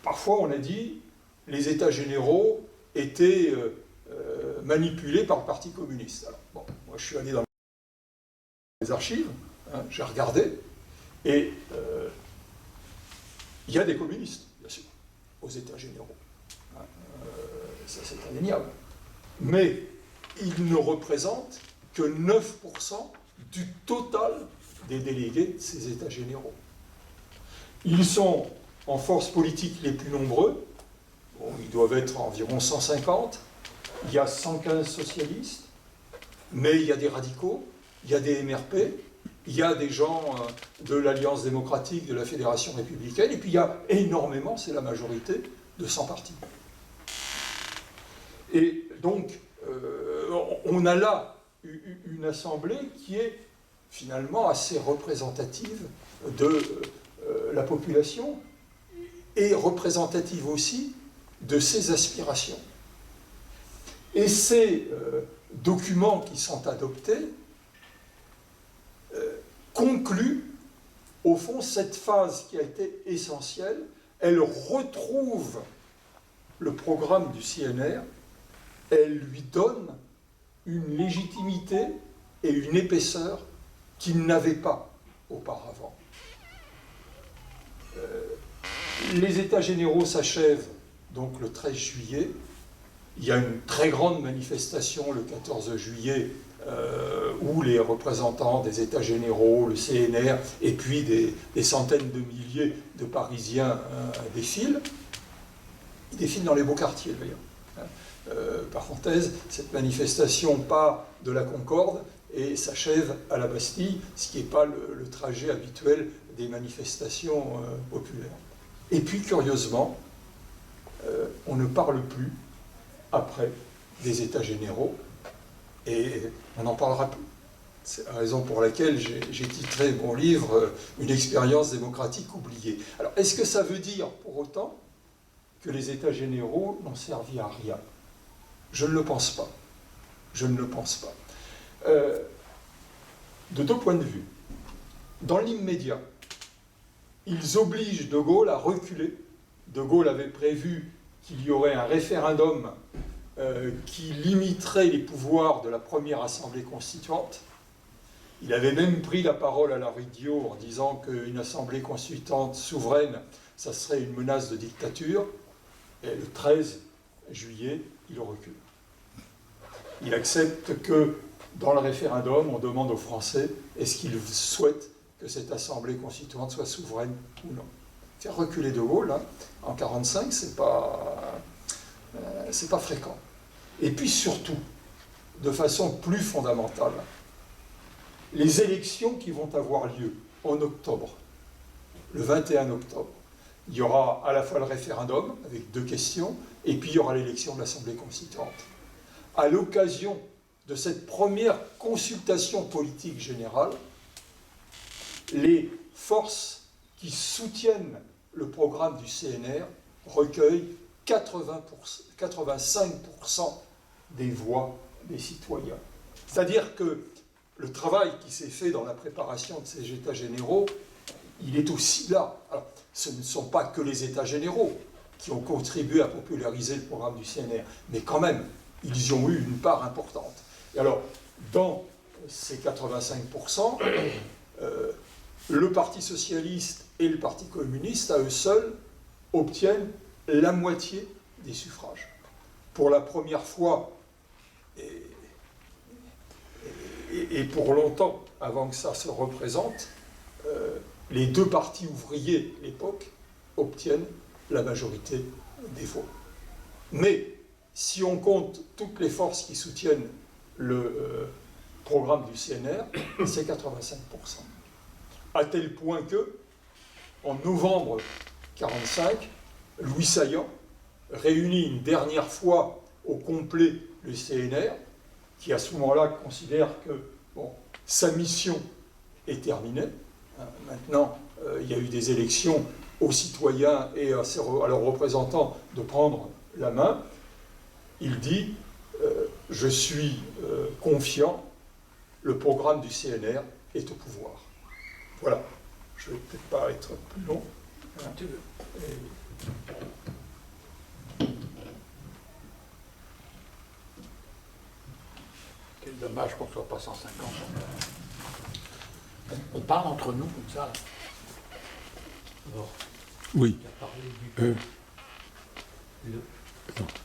Parfois, on a dit les États généraux étaient manipulés par le Parti communiste. Alors, bon, moi, je suis allé dans les archives, hein, j'ai regardé, et il y a des communistes, bien sûr, aux États généraux. Ça, c'est indéniable. Mais ils ne représentent que 9% du total des délégués de ces États généraux. Ils sont en force politique les plus nombreux. Bon, ils doivent être environ 150. Il y a 115 socialistes, mais il y a des radicaux, il y a des MRP, il y a des gens de l'Alliance démocratique, de la Fédération républicaine, et puis il y a énormément, c'est la majorité, de sans-partis. Et donc, on a là une assemblée qui est finalement assez représentative de la population et représentative aussi de ses aspirations. Et ces documents qui sont adoptés concluent, au fond, cette phase qui a été essentielle. Elle retrouve le programme du CNR, elle lui donne une légitimité et une épaisseur qu'il n'avait pas auparavant. Les États généraux s'achèvent donc le 13 juillet. Il y a une très grande manifestation le 14 juillet où les représentants des États généraux, le CNR, et puis des centaines de milliers de Parisiens défilent. Ils défilent dans les beaux quartiers, d'ailleurs. Parenthèse, cette manifestation part de la Concorde et s'achève à la Bastille, ce qui n'est pas le trajet habituel des manifestations populaires. Et puis, curieusement, on ne parle plus, après, des États généraux, et on n'en parlera plus. C'est la raison pour laquelle j'ai titré mon livre « Une expérience démocratique oubliée ». Alors, est-ce que ça veut dire, pour autant, que les États généraux n'ont servi à rien? Je ne le pense pas. Je ne le pense pas. De 2 points de vue. Dans l'immédiat, ils obligent De Gaulle à reculer. De Gaulle avait prévu qu'il y aurait un référendum qui limiterait les pouvoirs de la première Assemblée constituante. Il avait même pris la parole à la radio en disant qu'une Assemblée constituante souveraine, ça serait une menace de dictature. Et le 13 juillet, il recule. Il accepte que, dans le référendum, on demande aux Français est-ce qu'ils souhaitent que cette Assemblée constituante soit souveraine ou non. Faire reculer De Gaulle, hein, en 1945, c'est pas... c'est pas fréquent. Et puis surtout, de façon plus fondamentale, les élections qui vont avoir lieu en octobre, le 21 octobre, il y aura à la fois le référendum avec 2 questions, et puis il y aura l'élection de l'Assemblée constituante. À l'occasion de cette première consultation politique générale, les forces qui soutiennent le programme du CNR recueillent 85% des voix des citoyens. C'est-à-dire que le travail qui s'est fait dans la préparation de ces États généraux, il est aussi là. Alors, ce ne sont pas que les États généraux qui ont contribué à populariser le programme du CNR, mais quand même, ils y ont eu une part importante. Et alors, dans ces 85%, le Parti socialiste et le Parti communiste, à eux seuls, obtiennent la moitié des suffrages. Pour la première fois, et pour longtemps, avant que ça se représente, les 2 partis ouvriers, à l'époque, obtiennent la majorité des voix. Mais, si on compte toutes les forces qui soutiennent le programme du CNR, c'est 85%. À tel point que, en novembre 1945, Louis Saillant réunit une dernière fois au complet le CNR, qui à ce moment-là considère que sa mission est terminée. Maintenant, il y a eu des élections aux citoyens et à leurs représentants de prendre la main. Il dit « Je suis confiant, le programme du CNR est au pouvoir ». Voilà. Je ne vais peut-être pas être plus long. Quel dommage qu'on ne soit pas 150. On parle entre nous comme ça. Là. Alors, Oui. tu as parlé du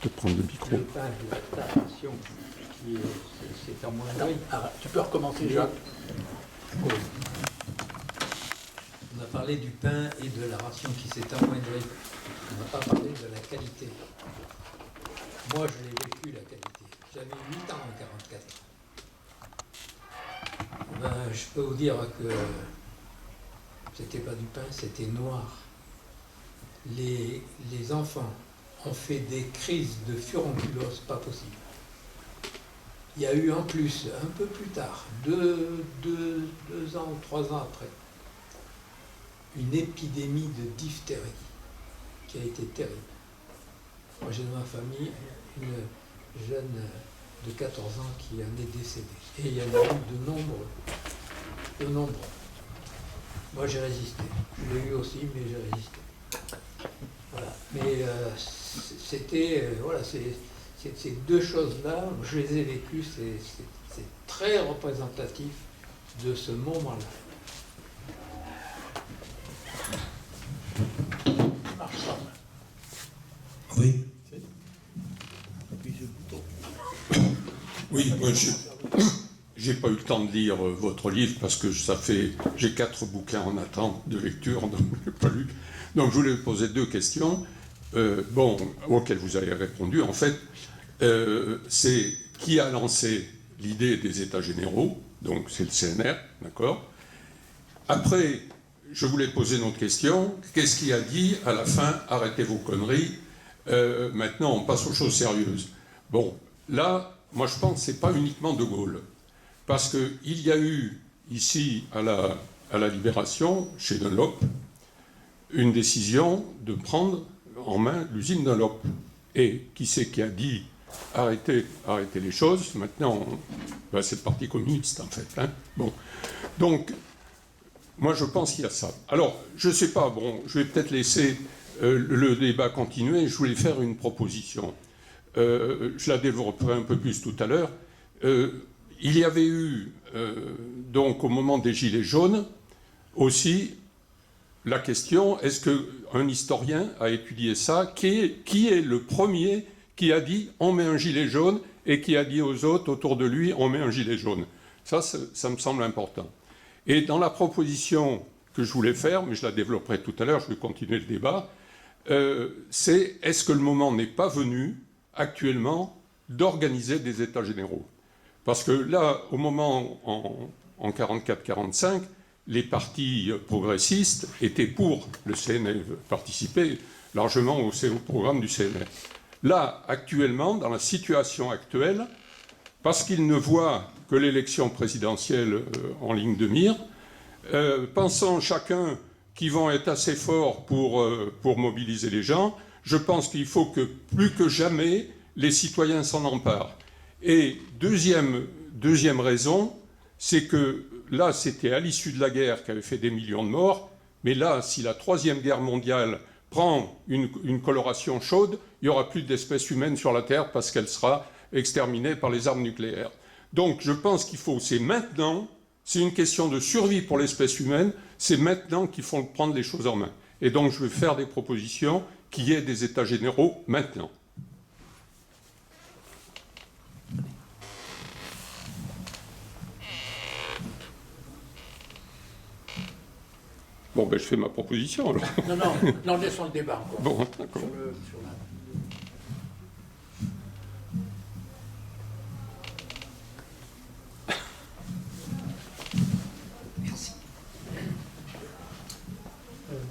De prendre le micro. le pain de la taration qui c'est en moins Non, tu peux recommencer, Jacques. Oui. On a parlé du pain et de la ration qui s'est amoindrie. On n'a pas parlé de la qualité. Moi, je l'ai vécu, la qualité. J'avais 8 ans en 1944. Ben, je peux vous dire que c'était pas du pain, c'était noir. Les enfants ont fait des crises de furonculose pas possible. Il y a eu en plus, un peu plus tard, 2 ans ou 3 ans après, une épidémie de diphtérie qui a été terrible. Moi, j'ai dans ma famille une jeune de 14 ans qui en est décédée. Et il y en a eu de nombreux. Moi, j'ai résisté. Je l'ai eu aussi, mais j'ai résisté. Voilà. Mais c'était, voilà, ces 2 choses-là, je les ai vécues, c'est très représentatif de ce moment-là. Oui. Oui, moi j'ai pas eu le temps de lire votre livre parce que j'ai 4 bouquins en attente de lecture, donc je n'ai pas lu. Donc je voulais vous poser 2 questions, auxquelles vous avez répondu. En fait, c'est qui a lancé l'idée des États généraux, donc c'est le CNR, d'accord. Après, je voulais poser une autre question. Qu'est-ce qui a dit à la fin, arrêtez vos conneries, maintenant on passe aux choses sérieuses. Bon, là, moi je pense que ce n'est pas uniquement De Gaulle. Parce qu'il y a eu ici, à la Libération, chez Dunlop, une décision de prendre en main l'usine Dunlop. Et qui c'est qui a dit arrêtez les choses. Maintenant, c'est le Parti communiste, en fait. Hein. Bon. Donc, moi, je pense qu'il y a ça. Alors, je ne sais pas, je vais peut-être laisser le débat continuer. Je voulais faire une proposition. Je la développerai un peu plus tout à l'heure. Il y avait eu, donc, au moment des Gilets jaunes, aussi la question, est-ce qu'un historien a étudié ça? Qui est le premier qui a dit on met un gilet jaune et qui a dit aux autres autour de lui on met un gilet jaune? Ça me semble important. Et dans la proposition que je voulais faire, mais je la développerai tout à l'heure, je vais continuer le débat, c'est est-ce que le moment n'est pas venu actuellement d'organiser des États généraux. Parce que là, au moment, en 44-45, les partis progressistes étaient pour le CNR, participaient largement au programme du CNR. Là, actuellement, dans la situation actuelle, parce qu'ils ne voient que l'élection présidentielle en ligne de mire, pensant chacun qu'ils vont être assez forts pour mobiliser les gens, je pense qu'il faut que, plus que jamais, les citoyens s'en emparent. Et deuxième raison, c'est que là, c'était à l'issue de la guerre qui avait fait des millions de morts, mais là, si la Troisième Guerre mondiale prend une coloration chaude, il n'y aura plus d'espèces humaines sur la Terre parce qu'elle sera exterminée par les armes nucléaires. Donc je pense qu'il faut, c'est maintenant, c'est une question de survie pour l'espèce humaine, c'est maintenant qu'il faut prendre les choses en main. Et donc je vais faire des propositions qui aient des États généraux maintenant. Bon, ben je fais ma proposition alors. Non, laissons le débat encore. Bon, d'accord. Sur la... Merci.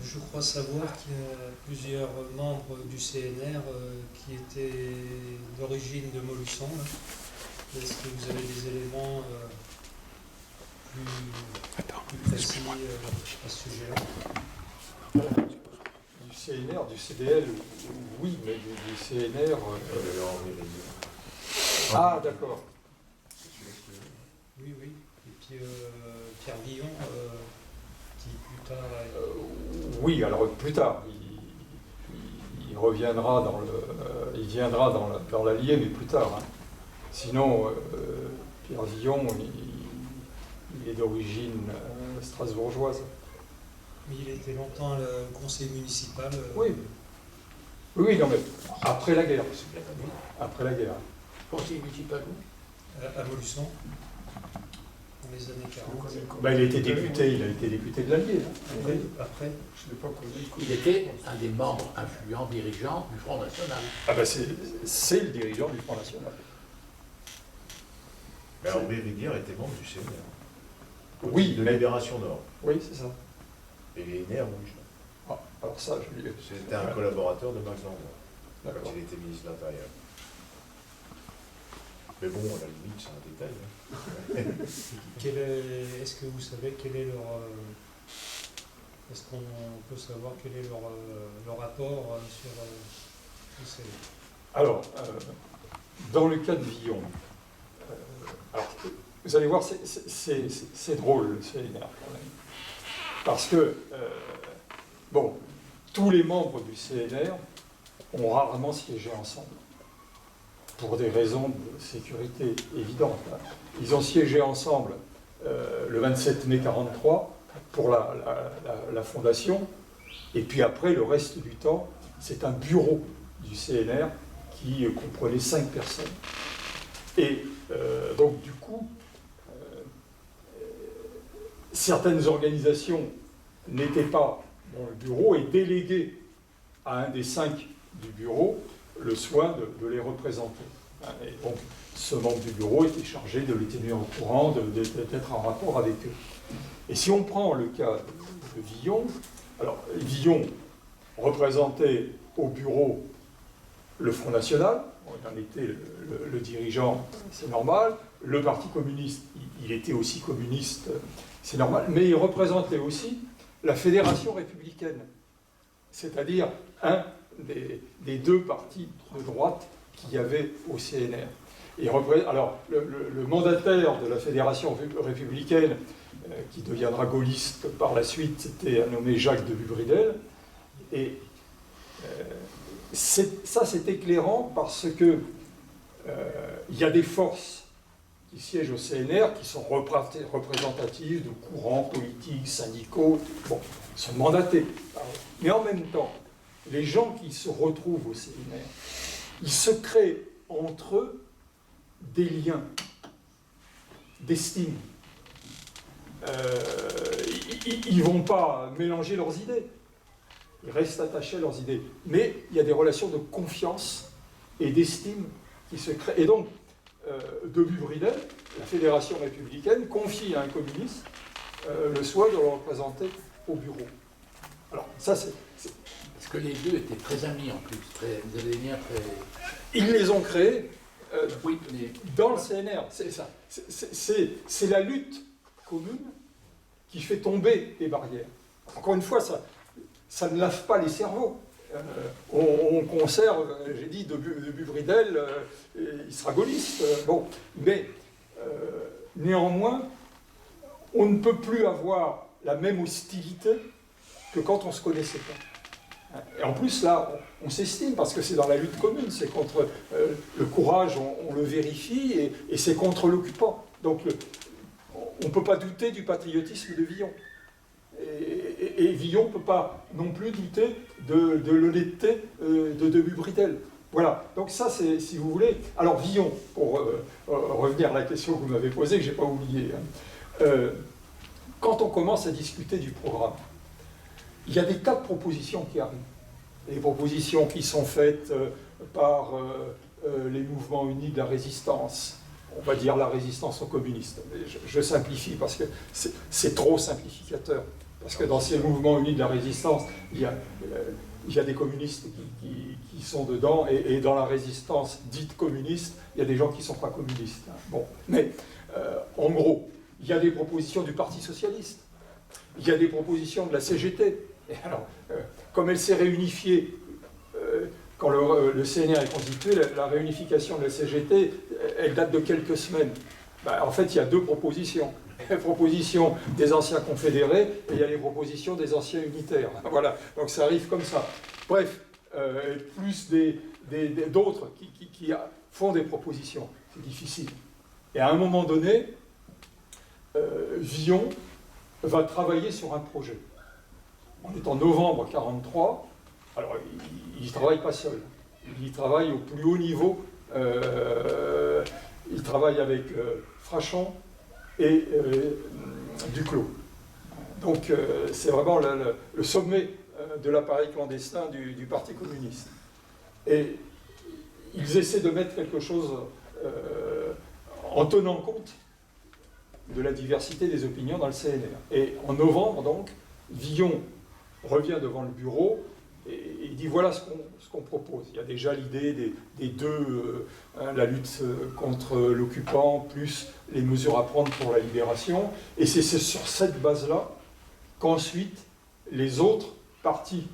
Je crois savoir qu'il y a plusieurs membres du CNR qui étaient d'origine de Molusson. Est-ce que vous avez des éléments plus précis à ce sujet-là? Du CNR, du CDL, oui, mais du CNR... Ah, d'accord. Oui, oui. Et puis Pierre Villon, qui plus tard... Oui, alors plus tard, il reviendra il viendra dans l'Allier, mais plus tard. Hein. Sinon, Pierre Villon, il est d'origine strasbourgeoise. Mais il était longtemps le conseiller municipal. Oui. Oui, non, mais après la guerre. Après la guerre. Conseiller municipal où? À Molusson, dans les années 40. Ben, il a été député de l'Allier. Après, Je l'ai pas connu. Il était un des membres influents, dirigeants du Front National. Ah ben c'est le dirigeant du Front National. Mais Henri Rivière était membre du CNR. Oui, De Libération Nord. Oui, c'est ça. Et il est né à Montluchon. Ah, alors ça, je lui ai... C'était un collaborateur de Max Landon, quand D'accord. il était ministre de l'Intérieur. Mais bon, à la limite, c'est un détail. Hein. est-ce que vous savez quel est leur... est-ce qu'on peut savoir quel est leur rapport sur le CNR? Alors, dans le cas de Villon, alors, vous allez voir, c'est drôle, le CNR, quand même. Parce que, bon, tous les membres du CNR ont rarement siégé ensemble, pour des raisons de sécurité évidentes. Hein. Ils ont siégé ensemble le 27 mai 1943 pour la fondation, et puis après, le reste du temps, c'est un bureau du CNR qui comprenait 5 personnes. Et donc, du coup, certaines organisations n'étaient pas dans le bureau et déléguaient à un des 5 du bureau le soin de les représenter. Et donc, ce membre du bureau était chargé de les tenir au courant, d'être en rapport avec eux. Et si on prend le cas de Villon, alors Villon représentait au bureau le Front National, il en était le dirigeant, c'est normal. Le Parti communiste, il était aussi communiste, c'est normal. Mais il représentait aussi la Fédération républicaine, c'est-à-dire un des 2 partis de droite qu'il y avait au CNR. Et alors, le mandataire de la Fédération républicaine, qui deviendra gaulliste par la suite, c'était un nommé Jacques de Bubridel. Et ça, c'est éclairant parce que il y a des forces qui siègent au CNR qui sont représentatives de courants politiques, syndicaux, bon, ils sont mandatés. Mais en même temps, les gens qui se retrouvent au CNR, ils se créent entre eux des liens d'estime. Ils ne vont pas mélanger leurs idées. Ils restent attachés à leurs idées. Mais il y a des relations de confiance et d'estime qui se crée. Et donc, de Bubridel, la Fédération républicaine confie à un communiste le soin de le représenter au bureau. Alors, ça, c'est... Parce que les deux étaient très amis en plus, vous avez des liens très... Ils les ont créés Oui, mais... dans le CNR. C'est ça. C'est la lutte commune qui fait tomber les barrières. Encore une fois, ça ne lave pas les cerveaux. On conserve, j'ai dit, de Bubridel, il sera gaulliste. Bon, mais néanmoins, on ne peut plus avoir la même hostilité que quand on ne se connaissait pas. Et en plus, là, on s'estime parce que c'est dans la lutte commune, c'est contre le courage, on le vérifie, et c'est contre l'occupant. Donc, on ne peut pas douter du patriotisme de Villon. Et Villon ne peut pas non plus douter de l'honnêteté de Bubridel. Voilà, donc ça c'est, si vous voulez... Alors Villon, pour revenir à la question que vous m'avez posée, que je n'ai pas oubliée, quand on commence à discuter du programme, il y a des tas de propositions qui arrivent. Les propositions qui sont faites par les mouvements unis de la résistance, on va dire la résistance aux communistes. Je simplifie parce que c'est trop simplificateur. Parce que dans ces mouvements unis de la résistance, il y a des communistes qui sont dedans, et dans la résistance dite communiste, il y a des gens qui ne sont pas communistes. Bon, mais en gros, il y a des propositions du Parti socialiste, il y a des propositions de la CGT. Et alors, comme elle s'est réunifiée, quand le CNR est constitué, la réunification de la CGT, elle date de quelques semaines. En fait, il y a deux propositions. Les propositions des anciens confédérés, et il y a les propositions des anciens unitaires. Voilà, donc ça arrive comme ça. Bref, plus d'autres qui font des propositions. C'est difficile. Et à un moment donné, Villon va travailler sur un projet. On est en novembre 1943. Alors, il ne travaille pas seul. Il travaille au plus haut niveau. Il travaille avec Frachon et Duclos. Donc, c'est vraiment le sommet de l'appareil clandestin du Parti communiste. Et ils essaient de mettre quelque chose en tenant compte de la diversité des opinions dans le CNR. Et en novembre, donc, Villon revient devant le bureau et il dit voilà ce qu'on propose. Il y a déjà l'idée des deux, la lutte contre l'occupant, plus les mesures à prendre pour la libération. Et c'est sur cette base-là qu'ensuite les autres parties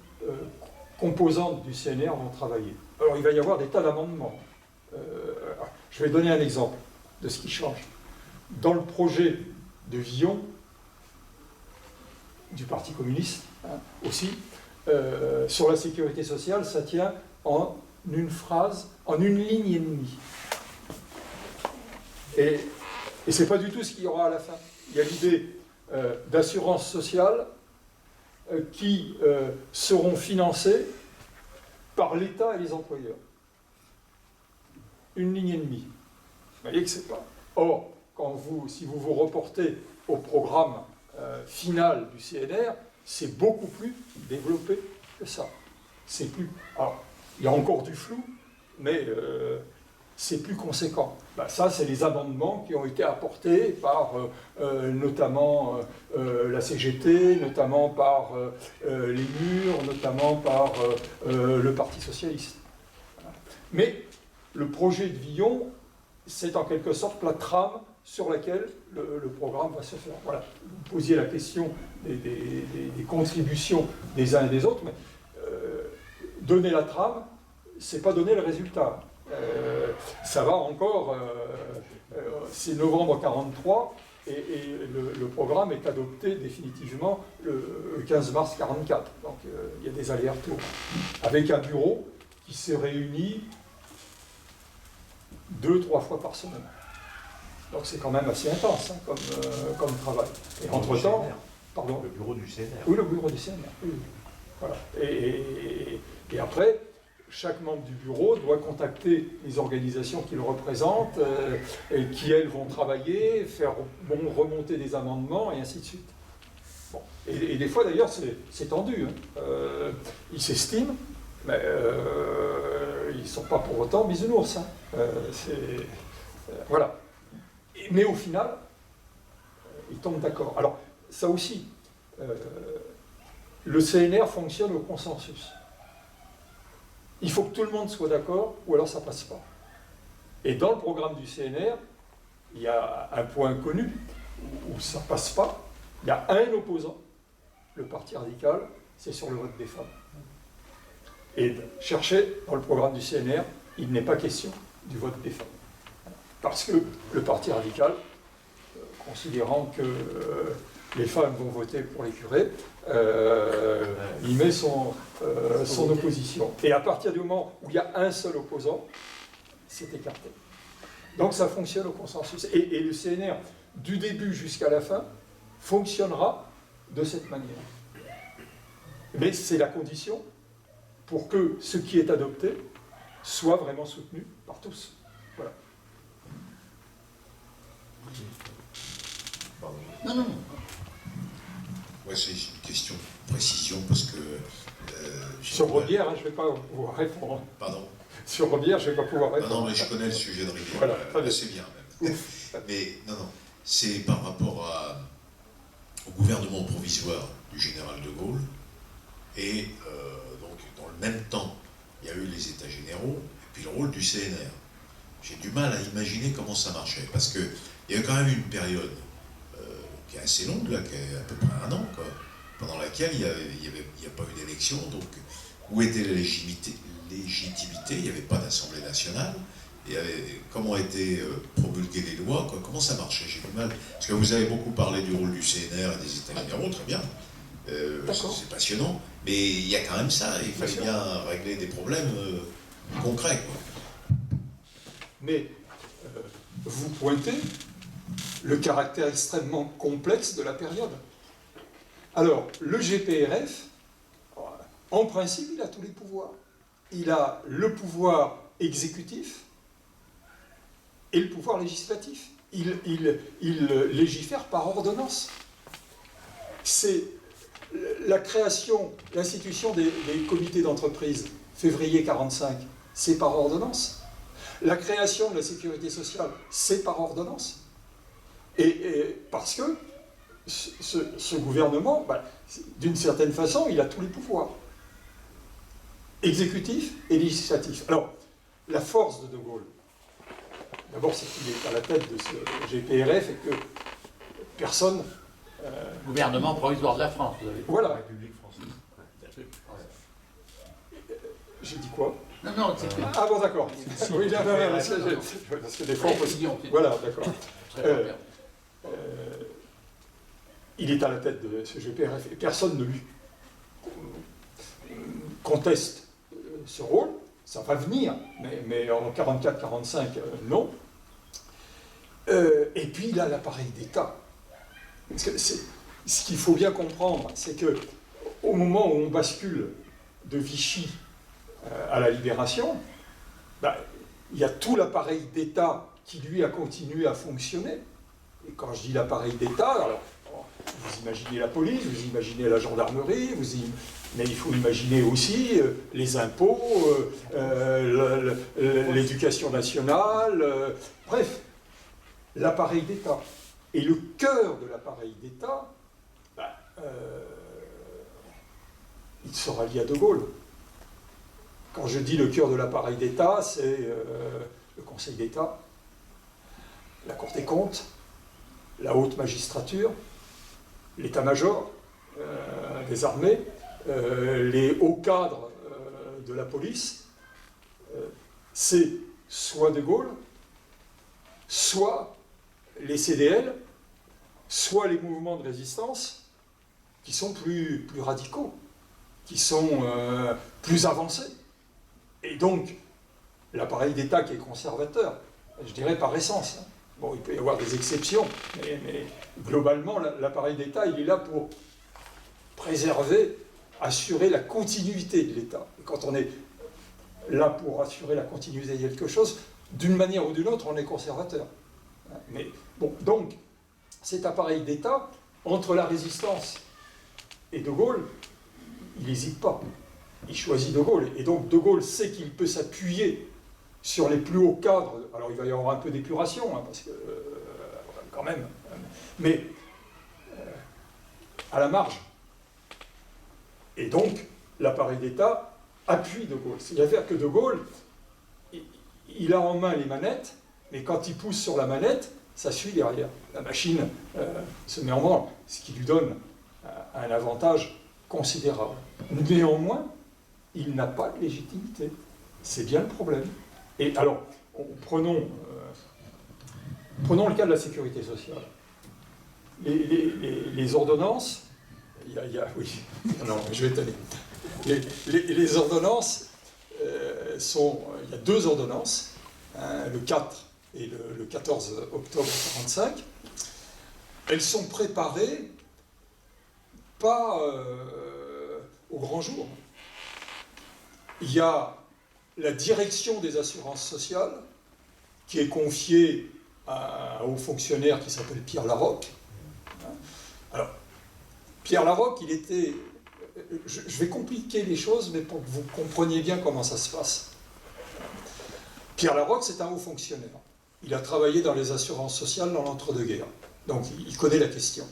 composantes du CNR vont travailler. Alors il va y avoir des tas d'amendements. Je vais donner un exemple de ce qui change. Dans le projet de Villon, du Parti communiste aussi, sur la sécurité sociale, ça tient en une phrase, en une ligne et demie. Et ce n'est pas du tout ce qu'il y aura à la fin. Il y a l'idée d'assurance sociale qui seront financées par l'État et les employeurs. Une ligne et demie. Vous voyez que c'est pas... Or, si vous vous reportez au programme final du CNR, c'est beaucoup plus développé que ça. C'est plus... Alors, il y a encore du flou, mais c'est plus conséquent. Ça, c'est les amendements qui ont été apportés par notamment la CGT, notamment par les Murs, notamment par le Parti socialiste. Mais le projet de Villon, c'est en quelque sorte la trame sur laquelle le programme va se faire. Voilà. Vous posiez la question des contributions des uns et des autres, mais donner la trame, c'est pas donner le résultat. Ça va encore, c'est novembre 1943, et le programme est adopté définitivement le 15 mars 1944. Donc il y a des allers-retours. Avec un bureau qui se réunit 2-3 fois par semaine. Donc c'est quand même assez intense comme travail. Et entre-temps... Pardon ? Le bureau du CNR. Oui, le bureau du CNR. Oui. Voilà. Et après, chaque membre du bureau doit contacter les organisations qu'il représente, et qui, elles, vont travailler, remonter des amendements, et ainsi de suite. Bon. Et des fois, d'ailleurs, c'est tendu. Ils s'estiment, mais ils ne sont pas pour autant bisounours. Hein. Voilà. Mais au final, ils tombent d'accord. Alors, ça aussi, le CNR fonctionne au consensus. Il faut que tout le monde soit d'accord, ou alors ça ne passe pas. Et dans le programme du CNR, il y a un point connu où ça ne passe pas. Il y a un opposant, le Parti radical, c'est sur le vote des femmes. Et cherchez dans le programme du CNR, il n'est pas question du vote des femmes. Parce que le Parti radical, considérant que les femmes vont voter pour les curés, il met son opposition. Et à partir du moment où il y a un seul opposant, c'est écarté. Donc ça fonctionne au consensus. Et le CNR, du début jusqu'à la fin, fonctionnera de cette manière. Mais c'est la condition pour que ce qui est adopté soit vraiment soutenu par tous. Voilà. Non, non. Ouais, c'est une question de précision parce que... Sur Robière, je ne vais pas pouvoir répondre. Pardon? Sur Robière, je ne vais pas pouvoir répondre. Non, mais je connais le sujet de Rivière. Voilà, assez bien même. Mais non, c'est par rapport au gouvernement provisoire du général de Gaulle. Et donc, dans le même temps, il y a eu les États généraux et puis le rôle du CNR. J'ai du mal à imaginer comment ça marchait parce qu'il y a quand même une période qui est assez longue, là, qui est à peu près 1 an, quoi, pendant laquelle il n'y a pas eu d'élection. Donc, où était la légitimité? Il n'y avait pas d'Assemblée nationale. Et comment ont été promulguées les lois, quoi, comment ça marchait? J'ai du mal. Parce que vous avez beaucoup parlé du rôle du CNR et des États généraux, très bien. C'est passionnant. Mais il y a quand même ça. Il fallait bien régler des problèmes concrets, quoi. Mais vous pointez le caractère extrêmement complexe de la période. Alors, le GPRF, en principe, il a tous les pouvoirs. Il a le pouvoir exécutif et le pouvoir législatif. Il légifère par ordonnance. C'est la création, l'institution des comités d'entreprise, février 1945, c'est par ordonnance. La création de la sécurité sociale, c'est par ordonnance. Et parce que ce gouvernement, d'une certaine façon, il a tous les pouvoirs, exécutif et législatif. Alors, la force de De Gaulle, d'abord, c'est qu'il est à la tête de ce GPRF et que personne... Gouvernement provisoire de la France, vous avez. Voilà. République française. J'ai dit quoi? Non, c'est plus. Ah bon, d'accord. Oui, là, parce que des fois, on peut... Voilà, d'accord. Il est à la tête de ce GPRF et personne ne lui conteste ce rôle. Ça va venir, mais en 1944-1945, non. Et puis il a l'appareil d'État. Parce que ce qu'il faut bien comprendre, c'est que au moment où on bascule de Vichy à la Libération, il y a tout l'appareil d'État qui, lui, a continué à fonctionner. Et quand je dis l'appareil d'État, alors, vous imaginez la police, vous imaginez la gendarmerie, mais il faut imaginer aussi les impôts, l'éducation nationale, bref, l'appareil d'État. Et le cœur de l'appareil d'État, il sera lié à De Gaulle. Quand je dis le cœur de l'appareil d'État, c'est le Conseil d'État, la Cour des comptes, la haute magistrature, l'état-major des armées, les hauts cadres de la police. C'est soit De Gaulle, soit les CDL, soit les mouvements de résistance qui sont plus radicaux, qui sont plus avancés. Et donc, l'appareil d'État qui est conservateur, je dirais par essence. Bon, il peut y avoir des exceptions, mais globalement, l'appareil d'État, il est là pour préserver, assurer la continuité de l'État. Et quand on est là pour assurer la continuité de quelque chose, d'une manière ou d'une autre, on est conservateur. Mais bon, donc, cet appareil d'État, entre la résistance et De Gaulle, il n'hésite pas. il choisit De Gaulle. Et donc De Gaulle sait qu'il peut s'appuyer sur les plus hauts cadres. Alors il va y avoir un peu d'épuration, hein, parce que quand même, mais à la marge. Et donc l'appareil d'État appuie De Gaulle. C'est-à-dire que De Gaulle, il a en main les manettes, mais quand il pousse sur la manette, ça suit derrière. La machine se met en branle, ce qui lui donne un avantage considérable. Néanmoins, il n'a pas de légitimité. C'est bien le problème. Et alors, prenons le cas de la sécurité sociale. Les ordonnances, oui, non, je vais t'aller. Les ordonnances il y a 2 ordonnances, hein, le 4 et le 14 octobre 1945. Elles sont préparées pas au grand jour. Il y a la direction des assurances sociales qui est confiée à un haut fonctionnaire qui s'appelle Pierre Larocque. Alors, Pierre Larocque, il était... Je vais compliquer les choses, mais pour que vous compreniez bien comment ça se passe. Pierre Larocque, c'est un haut fonctionnaire. Il a travaillé dans les assurances sociales dans l'entre-deux-guerres. Donc, il connaît la question.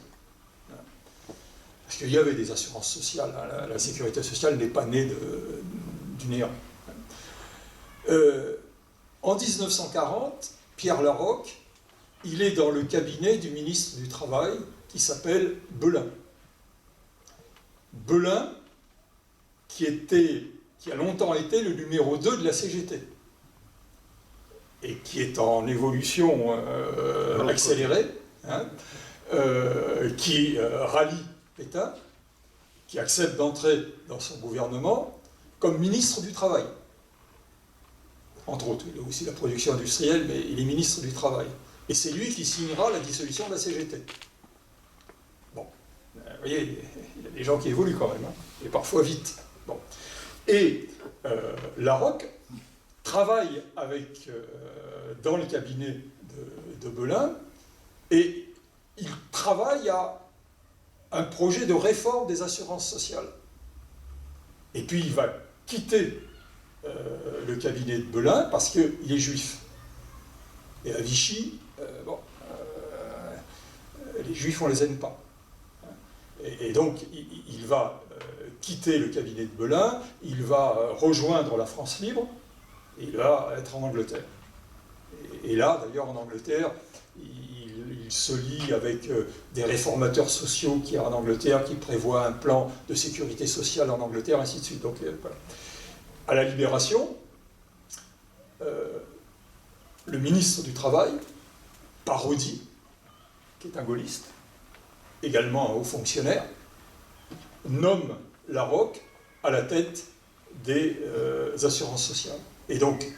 Parce qu'il y avait des assurances sociales. Hein. La sécurité sociale n'est pas née du néant. En 1940, Pierre Larocque, il est dans le cabinet du ministre du Travail qui s'appelle Belin. Belin, qui a longtemps été le numéro 2 de la CGT, et qui est en évolution accélérée, hein, qui rallie Pétain, qui accepte d'entrer dans son gouvernement comme ministre du Travail. Entre autres, il a aussi la production industrielle, mais il est ministre du Travail. Et c'est lui qui signera la dissolution de la CGT. Bon, vous voyez, il y a des gens qui évoluent quand même, hein, et parfois vite. Bon. Et Larocque travaille dans le cabinet de Belin, et il travaille à un projet de réforme des assurances sociales. Et puis il va quitter le cabinet de Belin parce qu'il est juif. Et à Vichy, les juifs, on ne les aime pas. Et donc il va quitter le cabinet de Belin, il va rejoindre la France libre, et il va être en Angleterre. Et là, d'ailleurs, en Angleterre, il se lie avec des réformateurs sociaux qui, en Angleterre, qui prévoient un plan de sécurité sociale en Angleterre, ainsi de suite. Donc, voilà. À la Libération, le ministre du Travail, Parodi, qui est un gaulliste, également un haut fonctionnaire, nomme Larocque à la tête des assurances sociales. Et donc,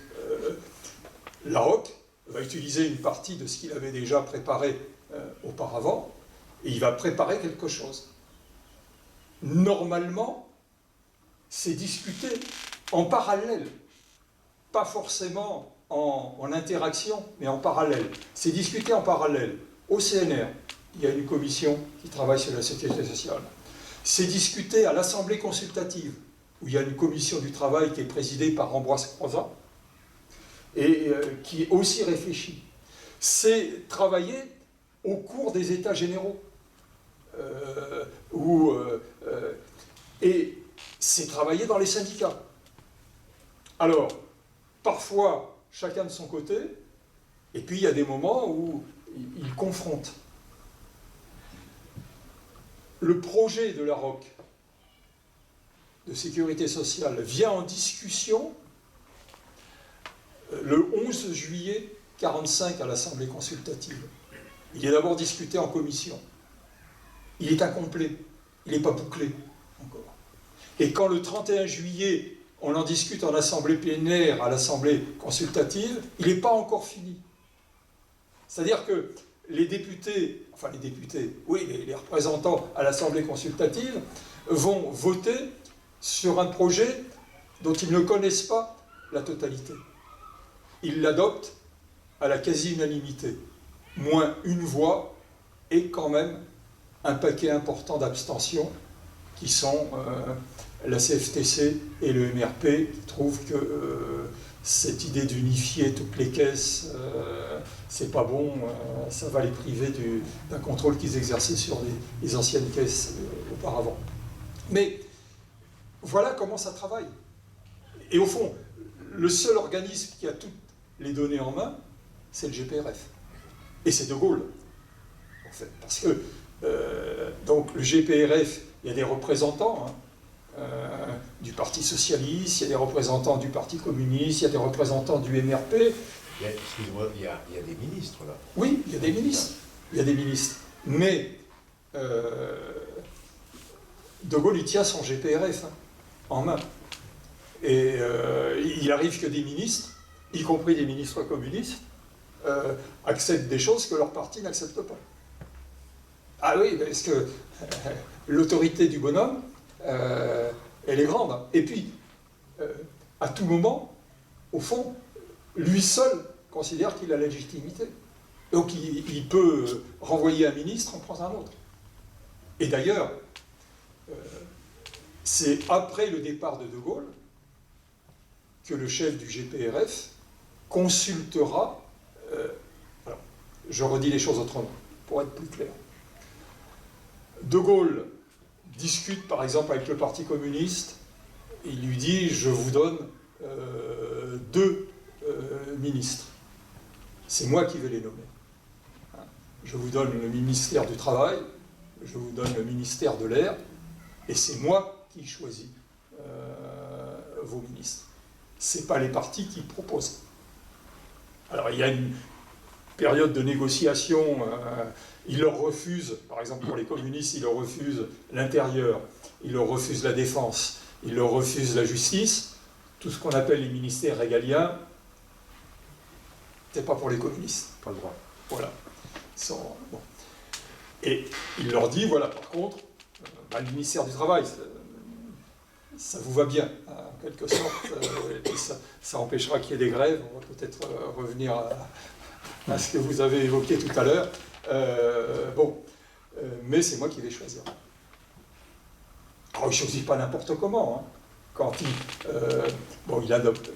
Larocque va utiliser une partie de ce qu'il avait déjà préparé auparavant, et il va préparer quelque chose. Normalement, c'est discuté en parallèle, pas forcément en interaction, mais en parallèle. C'est discuté en parallèle. Au CNR, il y a une commission qui travaille sur la sécurité sociale. C'est discuté à l'Assemblée consultative, où il y a une commission du travail qui est présidée par Ambroise Croizat, et qui aussi réfléchit. C'est travaillé au cours des États généraux. Et c'est travaillé dans les syndicats. Alors, parfois, chacun de son côté, et puis il y a des moments où ils confrontent. Le projet de Larocque de sécurité sociale vient en discussion le 11 juillet 1945 à l'Assemblée consultative. Il est d'abord discuté en commission. Il est incomplet, il n'est pas bouclé encore. Et quand le 31 juillet, on en discute en Assemblée plénière à l'Assemblée consultative, il n'est pas encore fini. C'est-à-dire que les députés, les représentants à l'Assemblée consultative vont voter sur un projet dont ils ne connaissent pas la totalité. Ils l'adoptent à la quasi-unanimité. Moins une voix et quand même un paquet important d'abstentions qui sont la CFTC et le MRP qui trouvent que cette idée d'unifier toutes les caisses, c'est pas bon, ça va les priver d'un contrôle qu'ils exerçaient sur les anciennes caisses auparavant. Mais voilà comment ça travaille. Et au fond, le seul organisme qui a toutes les données en main, c'est le GPRF. Et c'est De Gaulle, en fait. Parce que, donc, le GPRF, il y a des représentants du Parti Socialiste, il y a des représentants du Parti Communiste, il y a des représentants du MRP. Excusez-moi, il y a des ministres, là. Oui, il y a des ministres. Il y a des ministres. Mais De Gaulle, il tient son GPRF en main. Et il arrive que des ministres, y compris des ministres communistes, acceptent des choses que leur parti n'accepte pas. Ah oui, parce que l'autorité du bonhomme, elle est grande. Et puis, à tout moment, au fond, lui seul considère qu'il a la légitimité. Donc il peut renvoyer un ministre, en prendre un autre. Et d'ailleurs, c'est après le départ de De Gaulle que le chef du GPRF consultera, alors, je redis les choses autrement, pour être plus clair. De Gaulle discute par exemple avec le Parti communiste, et il lui dit « je vous donne 2 ministres, c'est moi qui vais les nommer. Je vous donne le ministère du Travail, je vous donne le ministère de l'Air, et c'est moi qui choisis vos ministres. Ce n'est pas les partis qui proposent. » Alors il y a une période de négociation, il leur refuse, par exemple pour les communistes, il leur refuse l'intérieur, il leur refuse la défense, il leur refuse la justice, tout ce qu'on appelle les ministères régaliens, c'est pas pour les communistes. Pas le droit. Voilà. Bon. Et il leur dit, voilà, par contre, le ministère du Travail, ça vous va bien, en quelque sorte, et ça empêchera qu'il y ait des grèves. On va peut-être revenir à ce que vous avez évoqué tout à l'heure. Mais c'est moi qui vais choisir. Alors, il ne choisit pas n'importe comment. Hein. Quand il adopte,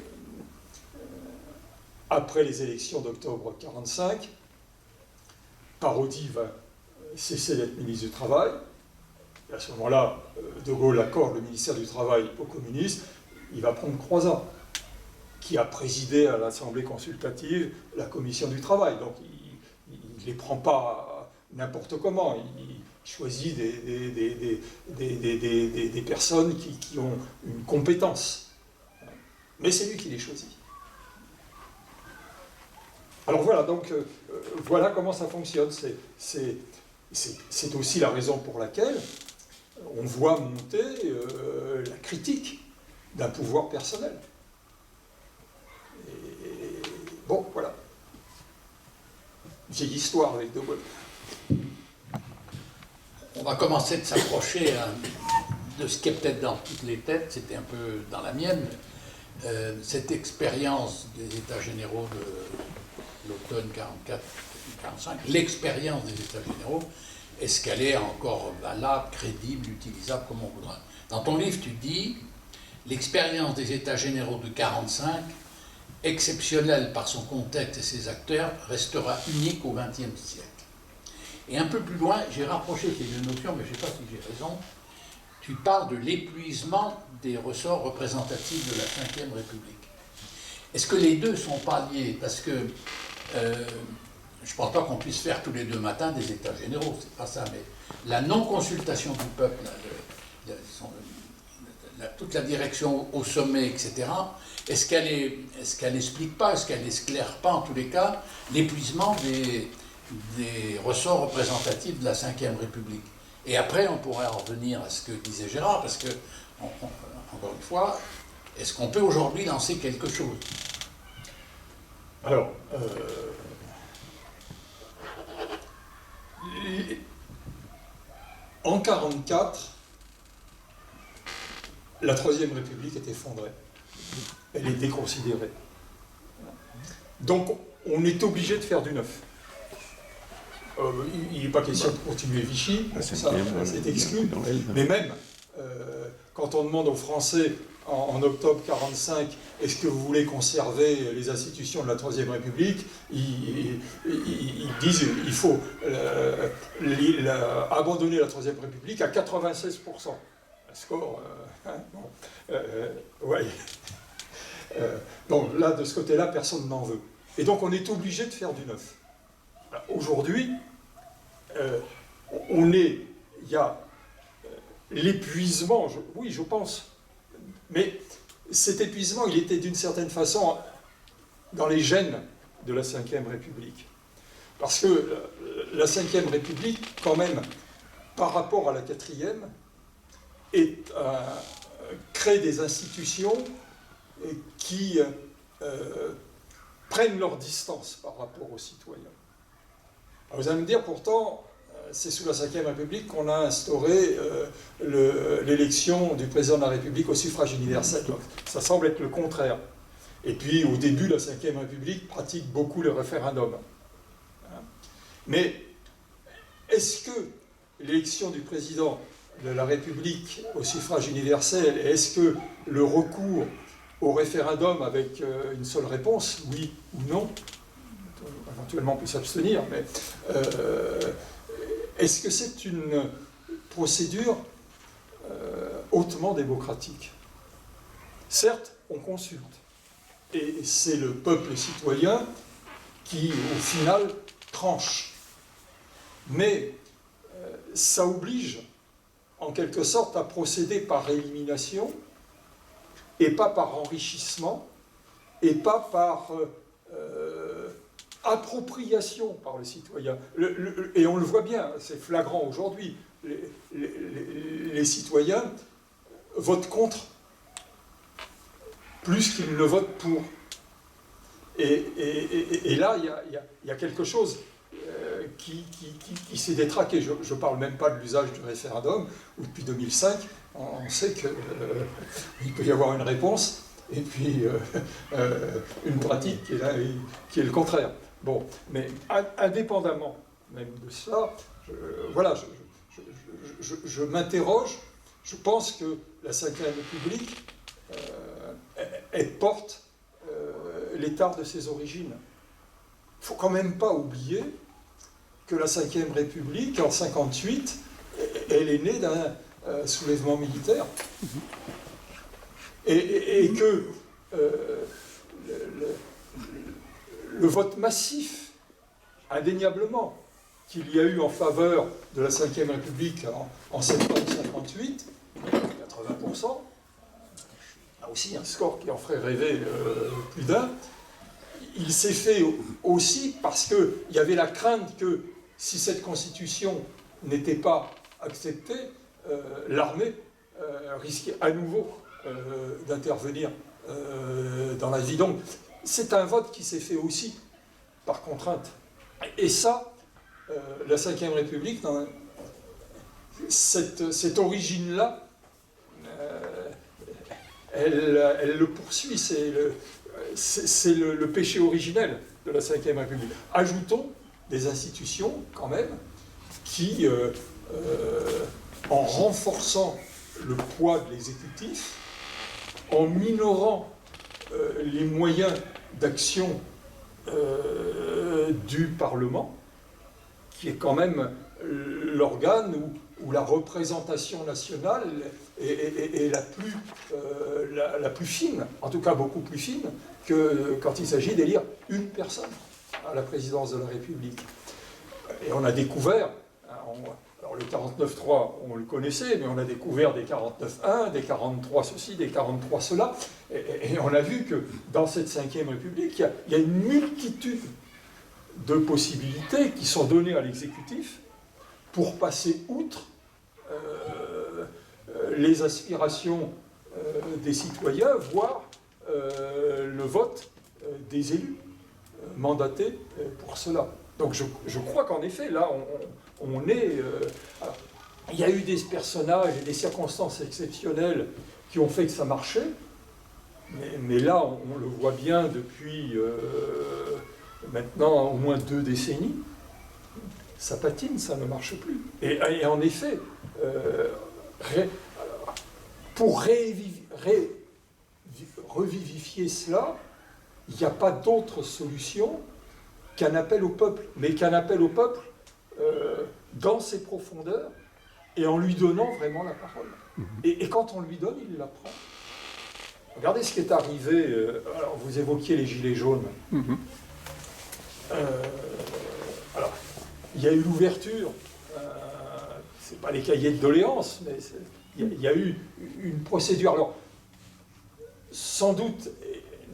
après les élections d'octobre 1945, Parodi va cesser d'être ministre du Travail. Et à ce moment-là, De Gaulle accorde le ministère du Travail aux communistes. Il va prendre Croizat, qui a présidé à l'Assemblée consultative la Commission du Travail. Donc, il ne les prend pas n'importe comment. Il choisit des personnes qui ont une compétence. Mais c'est lui qui les choisit. Alors voilà, donc voilà comment ça fonctionne. C'est aussi la raison pour laquelle on voit monter la critique d'un pouvoir personnel. Et bon, voilà. Vieille histoire avec De Gaulle. On va commencer de s'approcher de ce qui est peut-être dans toutes les têtes, c'était un peu dans la mienne, cette expérience des États généraux de l'automne 44-45, l'expérience des États généraux, est-ce qu'elle est encore valable, crédible, utilisable, comme on voudra. Dans ton livre, tu dis l'expérience des États généraux de 45, exceptionnelle par son contexte et ses acteurs, restera unique au XXe siècle. Et un peu plus loin, j'ai rapproché ces deux notions, mais je ne sais pas si j'ai raison, tu parles de l'épuisement des ressorts représentatifs de la Ve République. Est-ce que les deux sont pas liés? Parce que je ne pense pas qu'on puisse faire tous les 2 matins des États généraux, c'est pas ça, mais la non-consultation du peuple, toute la direction au sommet, etc., est-ce qu'elle n'explique pas, est-ce qu'elle n'éclaire pas, en tous les cas, l'épuisement des ressorts représentatifs de la Ve République? Et après, on pourrait en revenir à ce que disait Gérard, parce que, encore une fois, est-ce qu'on peut aujourd'hui lancer quelque chose? Alors, en 1944, la Troisième République est effondrée. Elle est déconsidérée. Donc, on est obligé de faire du neuf. Il n'est pas question de continuer Vichy, ça c'est exclu. Mais même, quand quand on demande aux Français en octobre 1945, est-ce que vous voulez conserver les institutions de la Troisième République, ils disent qu'il faut abandonner la Troisième République à 96%. Un score, ouais. Donc là, de ce côté-là, personne n'en veut. Et donc on est obligé de faire du neuf. Aujourd'hui, il y a l'épuisement, oui, je pense, mais cet épuisement, il était d'une certaine façon dans les gènes de la Ve République. Parce que la Ve République, quand même, par rapport à la Quatrième, crée des institutions qui prennent leur distance par rapport aux citoyens. Alors vous allez me dire, pourtant, c'est sous la Ve République qu'on a instauré l'élection du président de la République au suffrage universel. Donc, ça semble être le contraire. Et puis, au début, la Ve République pratique beaucoup le référendum. Mais est-ce que l'élection du président de la République au suffrage universel, est-ce que le recours au référendum avec une seule réponse, oui ou non, éventuellement on peut s'abstenir, mais est-ce que c'est une procédure hautement démocratique? Certes, on consulte, et c'est le peuple citoyen qui, au final, tranche. Mais ça oblige, en quelque sorte, à procéder par élimination, et pas par enrichissement, et pas par appropriation par le citoyen. Et on le voit bien, c'est flagrant aujourd'hui, les citoyens votent contre plus qu'ils ne votent pour. Et là, il y a quelque chose qui s'est détraqué. Je ne parle même pas de l'usage du référendum, où depuis 2005, on sait qu'il peut y avoir une réponse, et puis une pratique qui est le contraire. Bon, mais indépendamment même de cela, je m'interroge. Je pense que la Ve République, elle porte l'étard de ses origines. Il ne faut quand même pas oublier que la Ve République, en 1958, elle est née d'un soulèvement militaire. Et que le vote massif, indéniablement, qu'il y a eu en faveur de la Ve République en septembre 1958, 80%, là aussi un score qui en ferait rêver plus d'un, il s'est fait aussi parce qu'il y avait la crainte que si cette constitution n'était pas acceptée, l'armée risquait à nouveau d'intervenir dans la vie. Donc c'est un vote qui s'est fait aussi par contrainte. Et ça, la Ve République, cette origine-là, elle le poursuit, c'est le péché originel de la Ve République. Ajoutons des institutions, quand même, qui, en renforçant le poids de l'exécutif, en minorant les moyens d'action du Parlement, qui est quand même l'organe où la représentation nationale est la plus fine, en tout cas beaucoup plus fine, que quand il s'agit d'élire une personne à la présidence de la République. Et on a découvert, alors le 49.3, on le connaissait, mais on a découvert des 49.1, des 43 ceci, des 43 cela, et on a vu que dans cette Ve République, il y a une multitude de possibilités qui sont données à l'exécutif pour passer outre les aspirations des citoyens, voire le vote des élus mandatés pour cela. Donc je crois qu'en effet, là, on est... alors, il y a eu des personnages et des circonstances exceptionnelles qui ont fait que ça marchait, mais là, on le voit bien depuis maintenant au moins 2 décennies, ça patine, ça ne marche plus. Et en effet, pour revivifier cela, il n'y a pas d'autre solution qu'un appel au peuple, mais qu'un appel au peuple dans ses profondeurs et en lui donnant vraiment la parole. Et quand on lui donne, il la prend. Regardez ce qui est arrivé. Alors, vous évoquiez les Gilets jaunes. Alors, il y a eu l'ouverture. C'est pas les cahiers de doléances, mais il y a eu une procédure. Alors, sans doute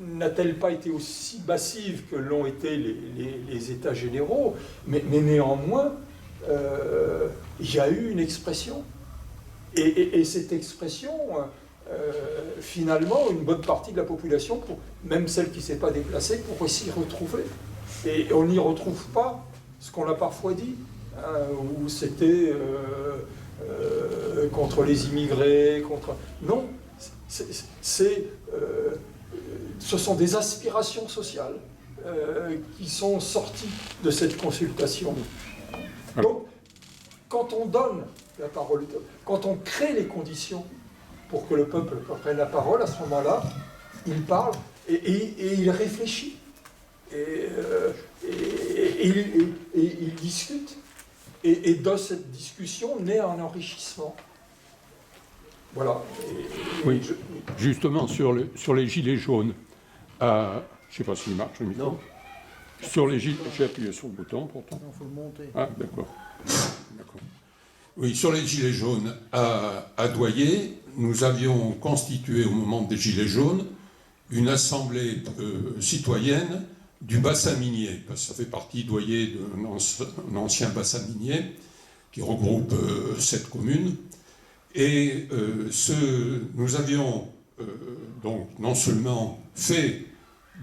n'a-t-elle pas été aussi massive que l'ont été les États généraux, mais néanmoins, il y a eu une expression. Et cette expression, finalement, une bonne partie de la population, même celle qui ne s'est pas déplacée, pourrait s'y retrouver. Et on n'y retrouve pas ce qu'on a parfois dit, où c'était contre les immigrés, contre... Non, ce sont des aspirations sociales qui sont sorties de cette consultation. Donc, quand on donne la parole, quand on crée les conditions pour que le peuple prenne la parole, à ce moment-là, il parle et il réfléchit. Et il discute. Et dans cette discussion naît un enrichissement. Voilà. Oui, justement, sur les gilets jaunes, je ne sais pas s'il marche le micro. Non. Sur les gilets, j'ai appuyé sur le bouton pourtant. Il faut le monter. Ah, d'accord. Oui, sur les gilets jaunes, à Doyer, nous avions constitué au moment des gilets jaunes une assemblée citoyenne du bassin minier, parce que ça fait partie, Doyer, d'un ancien bassin minier qui regroupe 7 communes. Et nous avions donc non seulement fait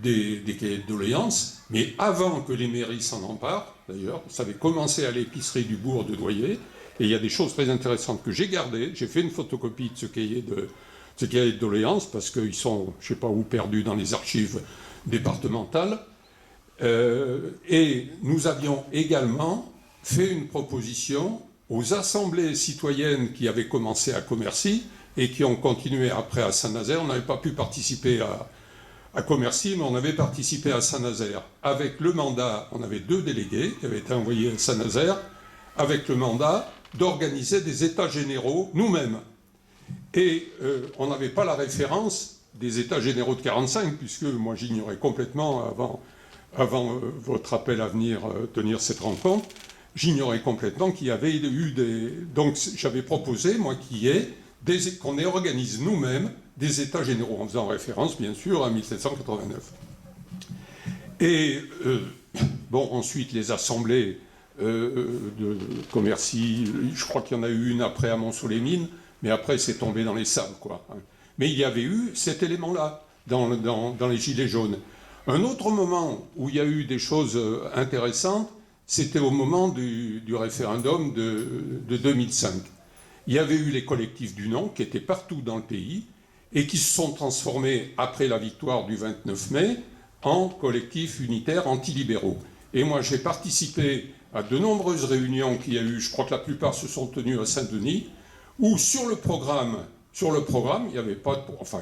des cahiers de doléances, mais avant que les mairies s'en emparent, d'ailleurs, ça avait commencé à l'épicerie du bourg de Doyer, et il y a des choses très intéressantes que j'ai gardées. J'ai fait une photocopie de ce cahier de doléances, parce qu'ils sont, je ne sais pas où, perdus dans les archives départementales. Et nous avions également fait une proposition aux assemblées citoyennes qui avaient commencé à Commercy et qui ont continué après à Saint-Nazaire. On n'avait pas pu participer à Commercy, mais on avait participé à Saint-Nazaire. Avec le mandat, on avait 2 délégués qui avaient été envoyés à Saint-Nazaire, avec le mandat d'organiser des états généraux nous-mêmes. Et on n'avait pas la référence des états généraux de 45, puisque moi j'ignorais complètement, avant votre appel à venir tenir cette rencontre, j'ignorais complètement qu'il y avait eu des... Donc j'avais proposé, moi, qu'on organise nous-mêmes des états généraux, en faisant référence, bien sûr, à 1789. Et, ensuite, les assemblées de Commercy, je crois qu'il y en a eu une après à Mont-sous-les-Mines, mais après, c'est tombé dans les sables, quoi. Mais il y avait eu cet élément-là, dans les Gilets jaunes. Un autre moment où il y a eu des choses intéressantes, c'était au moment du référendum de 2005. Il y avait eu les collectifs du non qui étaient partout dans le pays et qui se sont transformés, après la victoire du 29 mai, en collectifs unitaires antilibéraux. Et moi, j'ai participé à de nombreuses réunions qu'il y a eu, je crois que la plupart se sont tenues à Saint-Denis, où sur le programme, il y avait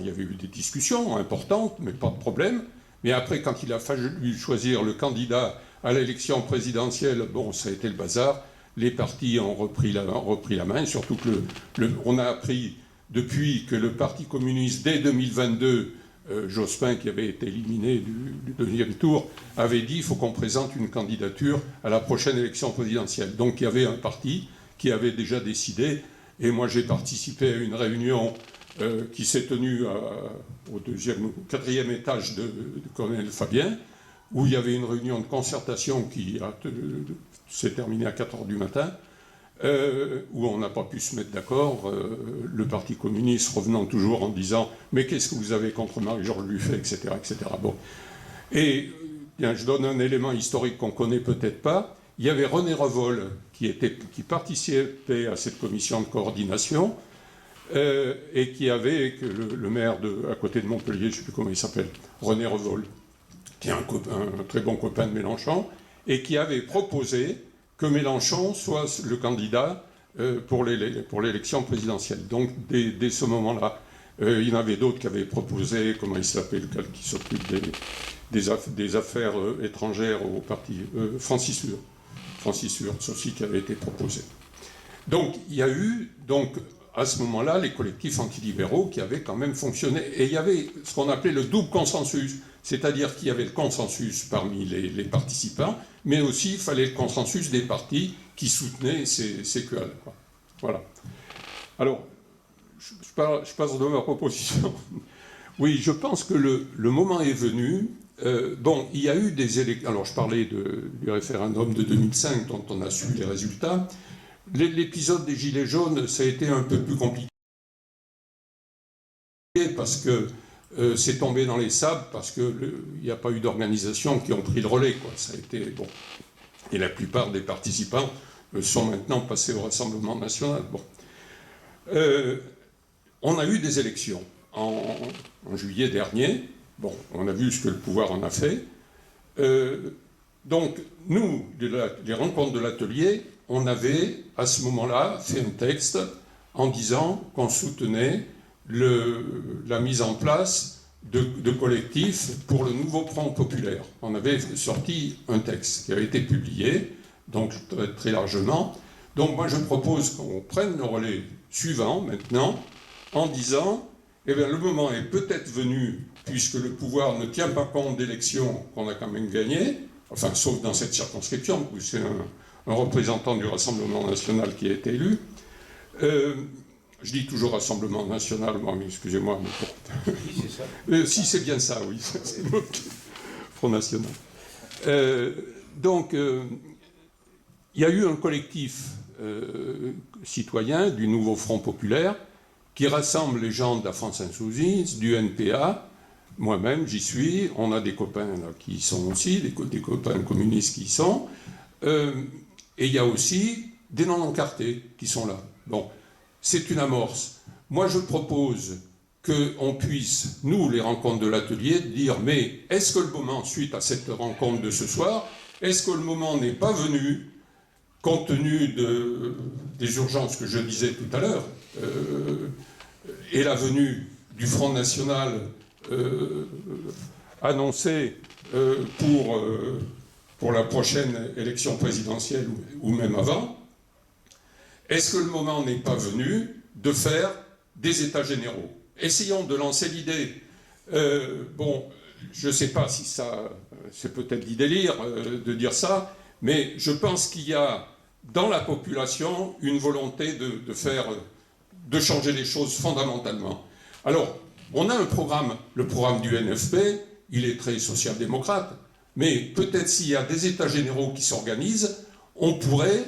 il y avait eu des discussions importantes, mais pas de problème. Mais après, quand il a fallu choisir le candidat à l'élection présidentielle, ça a été le bazar. Les partis ont repris la main, surtout que on a appris depuis que le Parti communiste, dès 2022, Jospin, qui avait été éliminé du deuxième tour, avait dit qu'il faut qu'on présente une candidature à la prochaine élection présidentielle. Donc il y avait un parti qui avait déjà décidé, et moi j'ai participé à une réunion qui s'est tenue au 4e étage de Colonel Fabien, où il y avait une réunion de concertation qui s'est terminée à 4h du matin, où on n'a pas pu se mettre d'accord, le Parti communiste revenant toujours en disant « Mais qu'est-ce que vous avez contre Marie-Georges Buffet ?» etc. etc. Bon. Et bien, je donne un élément historique qu'on ne connaît peut-être pas. Il y avait René Revol qui participait à cette commission de coordination, et qui avait le maire à côté de Montpellier, je ne sais plus comment il s'appelle, René Revol, qui est un très bon copain de Mélenchon, et qui avait proposé que Mélenchon soit le candidat pour l'élection présidentielle. Donc, dès ce moment-là. Il y en avait d'autres qui avaient proposé, comment il s'appelle, qui s'occupe des affaires étrangères au parti, Francis Hurst aussi, qui avait été proposé. Donc il y a eu, à ce moment-là, les collectifs antilibéraux qui avaient quand même fonctionné. Et il y avait ce qu'on appelait le double consensus, c'est-à-dire qu'il y avait le consensus parmi les participants, mais aussi il fallait le consensus des partis qui soutenaient ces QAL. Voilà. Alors, je passe de ma proposition. Oui, je pense que le moment est venu. Il y a eu des élections. Alors, je parlais du référendum de 2005, dont on a su les résultats. L'épisode des Gilets jaunes, ça a été un peu plus compliqué parce que c'est tombé dans les sables, parce qu'il n'y a pas eu d'organisations qui ont pris le relais, quoi. Ça a été bon. Et la plupart des participants sont maintenant passés au Rassemblement national. Bon. On a eu des élections en juillet dernier. Bon, on a vu ce que le pouvoir en a fait. Donc, nous, les rencontres de l'atelier, on avait, à ce moment-là, fait un texte en disant qu'on soutenait la mise en place de collectifs pour le nouveau Front populaire. On avait sorti un texte qui avait été publié, donc très largement. Donc, moi, je propose qu'on prenne le relais suivant, maintenant, en disant, eh bien, le moment est peut-être venu, puisque le pouvoir ne tient pas compte d'élections qu'on a quand même gagnées, enfin, sauf dans cette circonscription, où c'est un représentant du Rassemblement national qui a été élu. Je dis toujours Rassemblement national, moi, mais excusez-moi. Mais Oui, c'est ça. si, c'est bien ça, oui. C'est le Front national. Il y a eu un collectif citoyen du nouveau Front populaire qui rassemble les gens de la France insoumise, du NPA. Moi-même, j'y suis. On a des copains là, qui y sont aussi, des copains communistes qui y sont. Et il y a aussi des non-encartés qui sont là. Bon, c'est une amorce. Moi, je propose qu'on puisse, nous, les rencontres de l'atelier, dire, mais est-ce que le moment, suite à cette rencontre de ce soir, est-ce que le moment n'est pas venu, compte tenu des urgences que je disais tout à l'heure, et la venue du Front National annoncé pour la prochaine élection présidentielle ou même avant, est-ce que le moment n'est pas venu de faire des États généraux? Essayons de lancer l'idée. Je ne sais pas si ça, c'est peut-être du délire de dire ça, mais je pense qu'il y a dans la population une volonté de changer les choses fondamentalement. Alors, on a un programme, le programme du NFP, il est très social-démocrate, mais peut-être s'il y a des États généraux qui s'organisent, on pourrait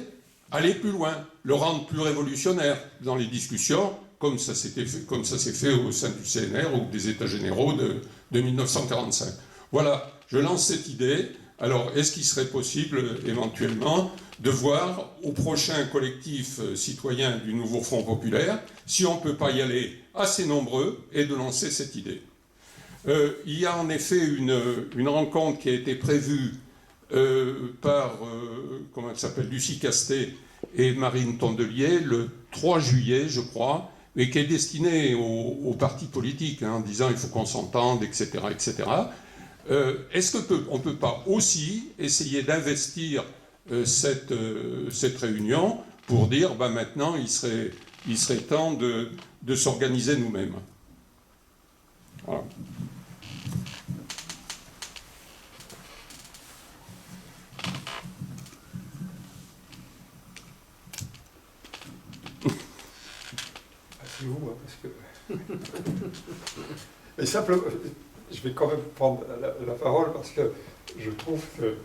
aller plus loin, le rendre plus révolutionnaire dans les discussions, comme ça s'est fait au sein du CNR ou des États généraux de 1945. Voilà, je lance cette idée. Alors, est-ce qu'il serait possible, éventuellement, de voir au prochain collectif citoyen du nouveau Front populaire, si on ne peut pas y aller assez nombreux, et de lancer cette idée. Il y a en effet une rencontre qui a été prévue par, comment elle s'appelle, Lucie Castet et Marine Tondelier, le 3 juillet, je crois, mais qui est destinée aux partis politiques, en disant il faut qu'on s'entende, etc., etc. Est-ce qu'on ne peut pas aussi essayer d'investir cette réunion pour dire maintenant il serait temps de s'organiser nous-mêmes. Voilà. Asseyez-vous, parce que... Mais simplement, je vais quand même prendre la parole parce que je trouve que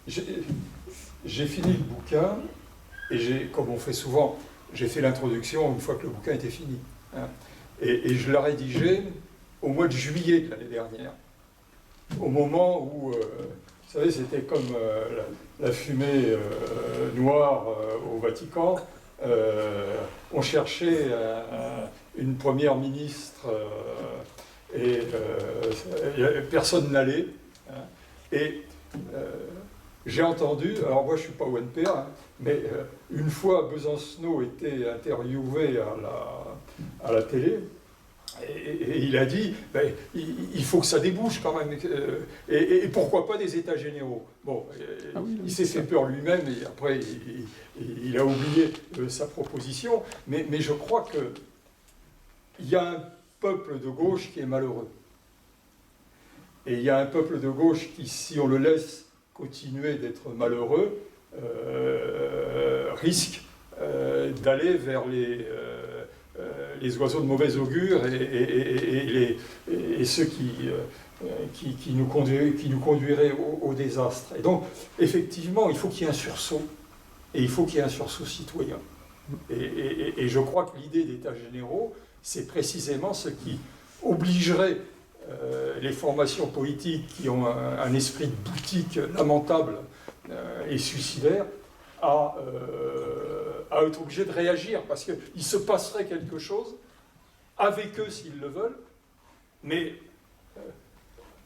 j'ai fini le bouquin et comme on fait souvent, j'ai fait l'introduction une fois que le bouquin était fini. Hein, et je l'ai rédigé au mois de juillet de l'année dernière, au moment où, vous savez, c'était comme la fumée noire au Vatican. On cherchait une première ministre et personne n'allait. Hein, et j'ai entendu, alors moi je ne suis pas au NPA, hein, mais une fois Besancenot était interviewé à la télé, et il a dit, ben, il faut que ça débouche quand même, et pourquoi pas des états généraux. Bon, il s'est fait peur lui-même, et après il a oublié sa proposition, mais je crois qu'il y a un peuple de gauche qui est malheureux. Et il y a un peuple de gauche qui, si on le laisse continuer d'être malheureux, risque d'aller vers les oiseaux de mauvais augure et ceux qui nous conduiraient au désastre. Et donc, effectivement, il faut qu'il y ait un sursaut, et il faut qu'il y ait un sursaut citoyen. Et je crois que l'idée d'États généraux, c'est précisément ce qui obligerait les formations politiques qui ont un esprit de boutique lamentable et suicidaire à être obligés de réagir, parce qu'il se passerait quelque chose avec eux s'ils le veulent, mais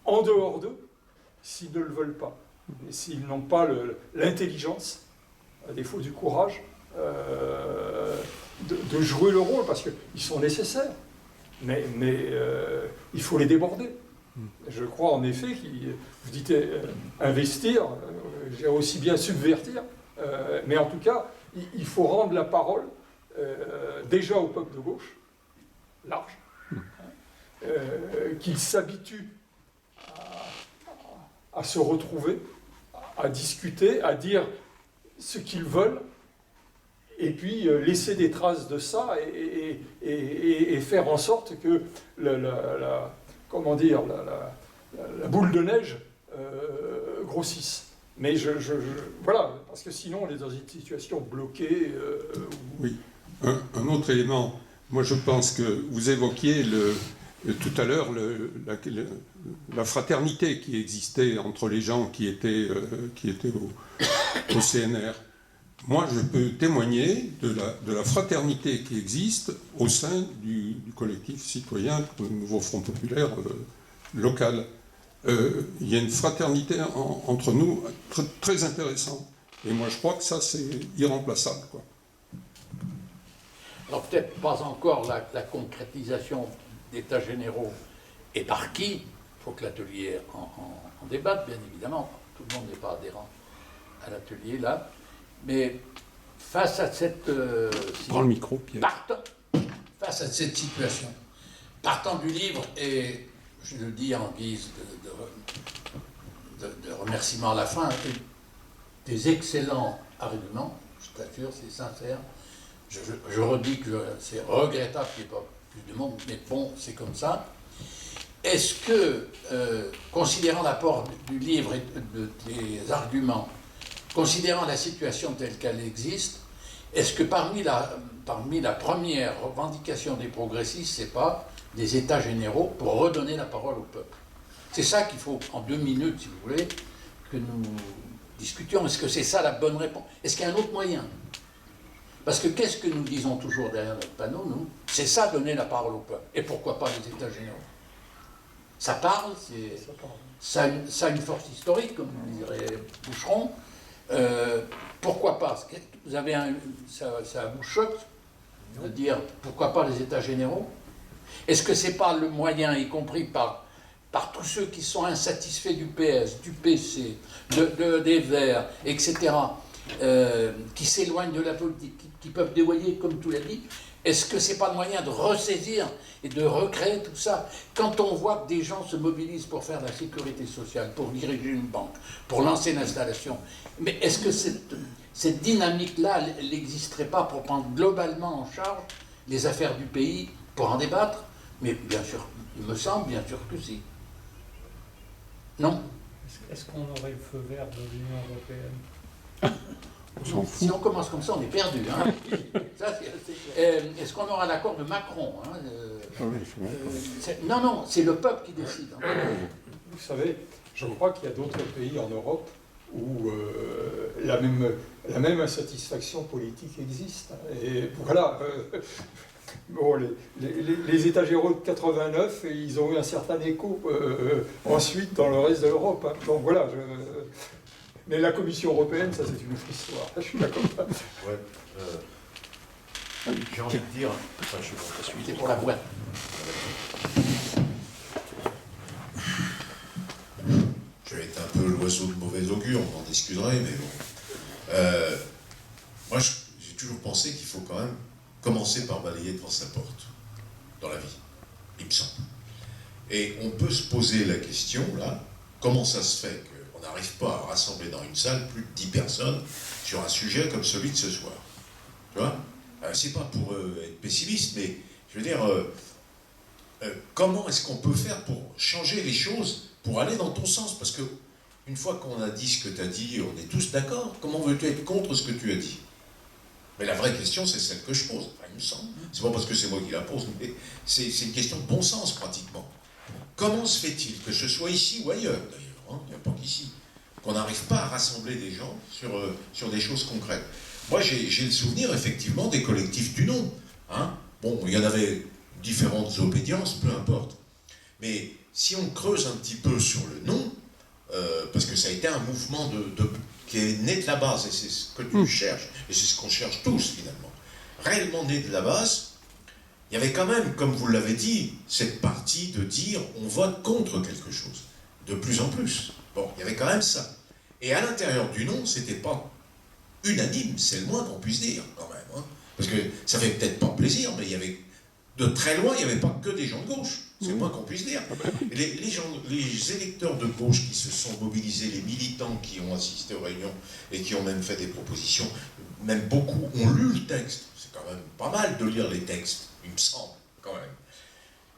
en dehors d'eux s'ils ne le veulent pas, et s'ils n'ont pas l'intelligence, à défaut du courage, de jouer le rôle, parce qu'ils sont nécessaires. Mais il faut les déborder. Je crois en effet vous dites investir, j'ai aussi bien subvertir, mais en tout cas, il faut rendre la parole déjà au peuple de gauche, large, qu'il s'habitue à se retrouver, à discuter, à dire ce qu'ils veulent, et puis laisser des traces de ça et faire en sorte que la boule de neige grossisse. Mais voilà, parce que sinon on est dans une situation bloquée. Oui. Un autre élément, moi je pense que vous évoquiez tout à l'heure la fraternité qui existait entre les gens qui étaient au CNR. Moi, je peux témoigner de la fraternité qui existe au sein du collectif citoyen Nouveau Front Populaire local. Il y a une fraternité entre nous très intéressante. Et moi, je crois que ça, c'est irremplaçable, quoi. Alors peut-être pas encore la concrétisation d'états généraux et par qui. Il faut que l'atelier en débatte, bien évidemment. Tout le monde n'est pas adhérent à l'atelier, là. Mais face à cette Prends le micro, Pierre. Face à cette situation, partant du livre, et je le dis en guise de remerciement à la fin, des excellents arguments, je t'assure, c'est sincère. Je redis que c'est regrettable qu'il n'y ait pas plus de monde, mais bon, c'est comme ça. Est-ce que, considérant l'apport du livre et des arguments, considérant la situation telle qu'elle existe, est-ce que parmi la première revendication des progressistes, c'est pas des états généraux pour redonner la parole au peuple? C'est ça qu'il faut, en 2 minutes, si vous voulez, que nous discutions. Est-ce que c'est ça la bonne réponse? Est-ce qu'il y a un autre moyen? Parce que qu'est-ce que nous disons toujours derrière notre panneau, nous? C'est ça, donner la parole au peuple. Et pourquoi pas les états généraux? Ça parle, ça a une force historique, comme dirait Boucheron. Pourquoi pas? Vous avez ça vous choque de dire pourquoi pas les états généraux? Est-ce que c'est pas le moyen, y compris par tous ceux qui sont insatisfaits du PS, du PC, des Verts, etc., qui s'éloignent de la politique, qui peuvent dévoyer, comme tu l'as dit? Est-ce que c'est pas le moyen de ressaisir et de recréer tout ça? Quand on voit que des gens se mobilisent pour faire de la sécurité sociale, pour diriger une banque, pour lancer une installation, mais est-ce que cette dynamique-là, elle n'existerait pas pour prendre globalement en charge les affaires du pays, pour en débattre? Mais bien sûr, il me semble bien sûr que si. Non? Est-ce qu'on aurait le feu vert de l'Union européenne? Si on commence comme ça, on est perdu. Hein. Est-ce qu'on aura l'accord de Macron? Hein, non, c'est le peuple qui décide. Hein. Vous savez, je crois qu'il y a d'autres pays en Europe où la même insatisfaction politique existe. Et voilà. Bon, les états généraux de 89, ils ont eu un certain écho ensuite dans le reste de l'Europe. Hein. Donc voilà. Mais la Commission européenne, ça c'est une autre histoire. Je suis d'accord. Ouais, j'ai envie de dire. Enfin, je sais pas. C'est pour la boîte. Je vais être un peu l'oiseau de mauvais augure, on en discuterait, mais bon. Moi, j'ai toujours pensé qu'il faut quand même commencer par balayer devant sa porte, dans la vie, il me semble. Et on peut se poser la question, là, comment ça se fait qu'on n'arrive pas à rassembler dans une salle plus de 10 personnes sur un sujet comme celui de ce soir? Tu vois? C'est pas pour être pessimiste, mais je veux dire, comment est-ce qu'on peut faire pour changer les choses, pour aller dans ton sens? Parce que une fois qu'on a dit ce que tu as dit, on est tous d'accord. Comment veux-tu être contre ce que tu as dit? Mais la vraie question, c'est celle que je pose, enfin, il me semble. C'est pas parce que c'est moi qui la pose, mais c'est une question de bon sens, pratiquement. Comment se fait-il, que ce soit ici ou ailleurs, d'ailleurs, hein, il n'y a pas qu'ici, qu'on n'arrive pas à rassembler des gens sur des choses concrètes? Moi, j'ai le souvenir, effectivement, des collectifs du non. Hein. Bon, il y en avait différentes obédiences, peu importe. Mais si on creuse un petit peu sur le non, parce que ça a été un mouvement qui est né de la base, et c'est ce que tu cherches, et c'est ce qu'on cherche tous, finalement. Réellement né de la base, il y avait quand même, comme vous l'avez dit, cette partie de dire on vote contre quelque chose, de plus en plus. Bon, il y avait quand même ça. Et à l'intérieur du non, c'était pas unanime, c'est le moins qu'on puisse dire, quand même. Hein. Parce que ça fait peut-être pas plaisir, mais il y avait, de très loin, il n'y avait pas que des gens de gauche. C'est le moins qu'on puisse dire. Les électeurs de gauche qui se sont mobilisés, les militants qui ont assisté aux réunions et qui ont même fait des propositions, même beaucoup ont lu le texte. C'est quand même pas mal de lire les textes, il me semble, quand même.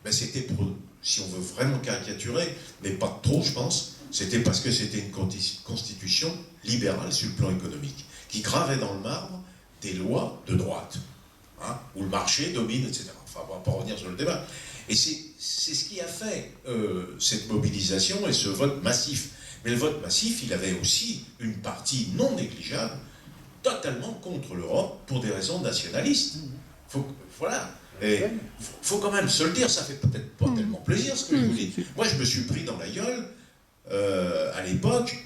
Ben, c'était pour, si on veut vraiment caricaturer, mais pas trop, je pense, c'était parce que c'était une constitution libérale sur le plan économique, qui gravait dans le marbre des lois de droite, hein, où le marché domine, etc. Enfin, on ne va pas revenir sur le débat. Et c'est ce qui a fait cette mobilisation et ce vote massif. Mais le vote massif, il avait aussi une partie non négligeable, totalement contre l'Europe, pour des raisons nationalistes. Voilà. Et faut quand même se le dire, ça fait peut-être pas tellement plaisir ce que je vous dis. Moi, je me suis pris dans la gueule, à l'époque,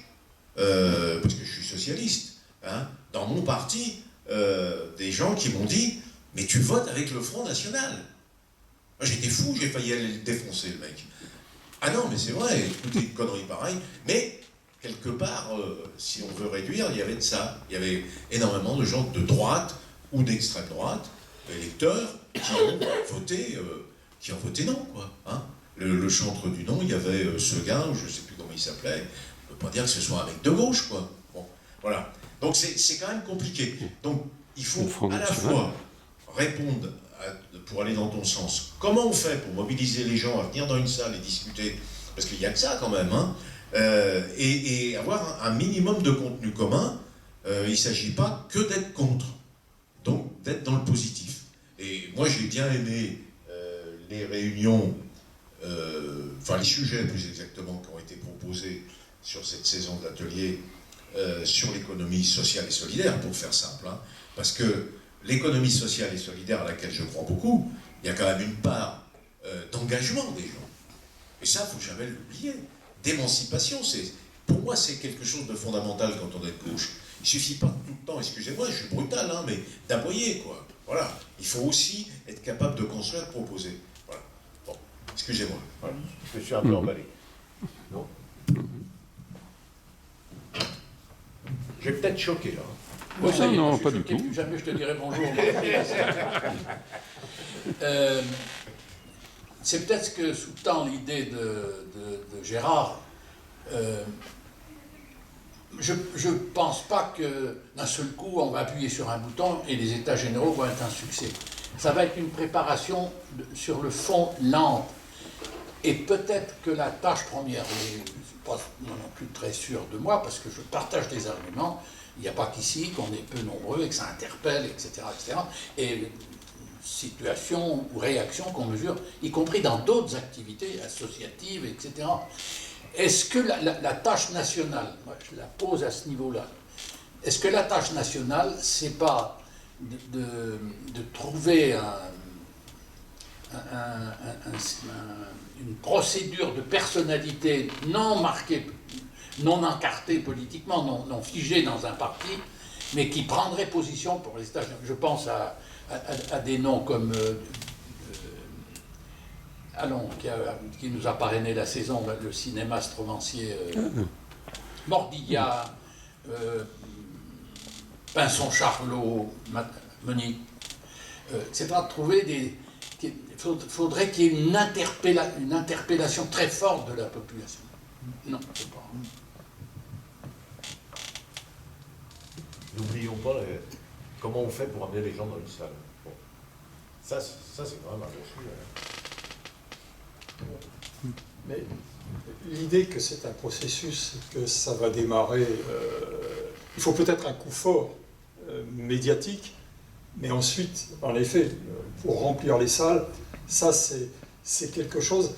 parce que je suis socialiste, hein, dans mon parti, des gens qui m'ont dit « Mais tu votes avec le Front National ». J'étais fou, j'ai failli aller le défoncer, le mec. Ah non, mais c'est vrai, toutes les conneries pareilles. Mais, quelque part, si on veut réduire, il y avait de ça. Il y avait énormément de gens de droite ou d'extrême droite, électeurs, qui ont voté non, quoi. Hein. Le chantre du non, il y avait Seguin, ou je ne sais plus comment il s'appelait. On ne peut pas dire que ce soit un mec de gauche, quoi. Bon, voilà. Donc c'est quand même compliqué. Donc, il faut à la fois répondre pour aller dans ton sens. Comment on fait pour mobiliser les gens à venir dans une salle et discuter? Parce qu'il n'y a que ça quand même, hein, et avoir un minimum de contenu commun. Il ne s'agit pas que d'être contre, donc d'être dans le positif. Et moi j'ai bien aimé les réunions, enfin les sujets plus exactement qui ont été proposés sur cette saison d'atelier sur l'économie sociale et solidaire, pour faire simple, hein, parce que l'économie sociale et solidaire à laquelle je crois beaucoup, il y a quand même une part d'engagement des gens. Et ça, il ne faut jamais l'oublier. D'émancipation, pour moi, c'est quelque chose de fondamental quand on est de gauche. Il ne suffit pas tout le temps, excusez-moi, je suis brutal, hein, mais d'aboyer, quoi. Voilà. Il faut aussi être capable de construire, de proposer. Voilà. Bon, excusez-moi. Voilà. Je suis un peu emballé. Non? J'ai peut-être choqué, là. Oui, ça y est, non, je suis pas du choqué, tout. plus jamais je te dirai bonjour. C'est peut-être ce que sous-tend l'idée de Gérard. Je ne pense pas que d'un seul coup on va appuyer sur un bouton et les états généraux vont être un succès. Ça va être une préparation sur le fond lente. Et peut-être que la tâche première, je ne suis pas non plus très sûr de moi parce que je partage des arguments. Il n'y a pas qu'ici qu'on est peu nombreux et que ça interpelle, etc. etc. Et situation ou réaction qu'on mesure, y compris dans d'autres activités associatives, etc. Est-ce que la tâche nationale, moi je la pose à ce niveau-là, est-ce que la tâche nationale, c'est pas de trouver une procédure de personnalité non marquée non encarté politiquement, non figé dans un parti, mais qui prendrait position pour les stages. Je pense à des noms comme Allons, qui nous a parrainé la saison, le cinéaste romancier Mordilla, Pinson-Charlot, Monique, etc. Trouver il faudrait qu'il y ait une interpellation très forte de la population. Non, c'est pas. N'oublions pas comment on fait pour amener les gens dans une salle. Bon. Ça c'est quand même un gros sujet. Mais l'idée que c'est un processus, que ça va démarrer, il faut peut-être un coup fort médiatique, mais ensuite, en effet, pour remplir les salles, ça c'est quelque chose.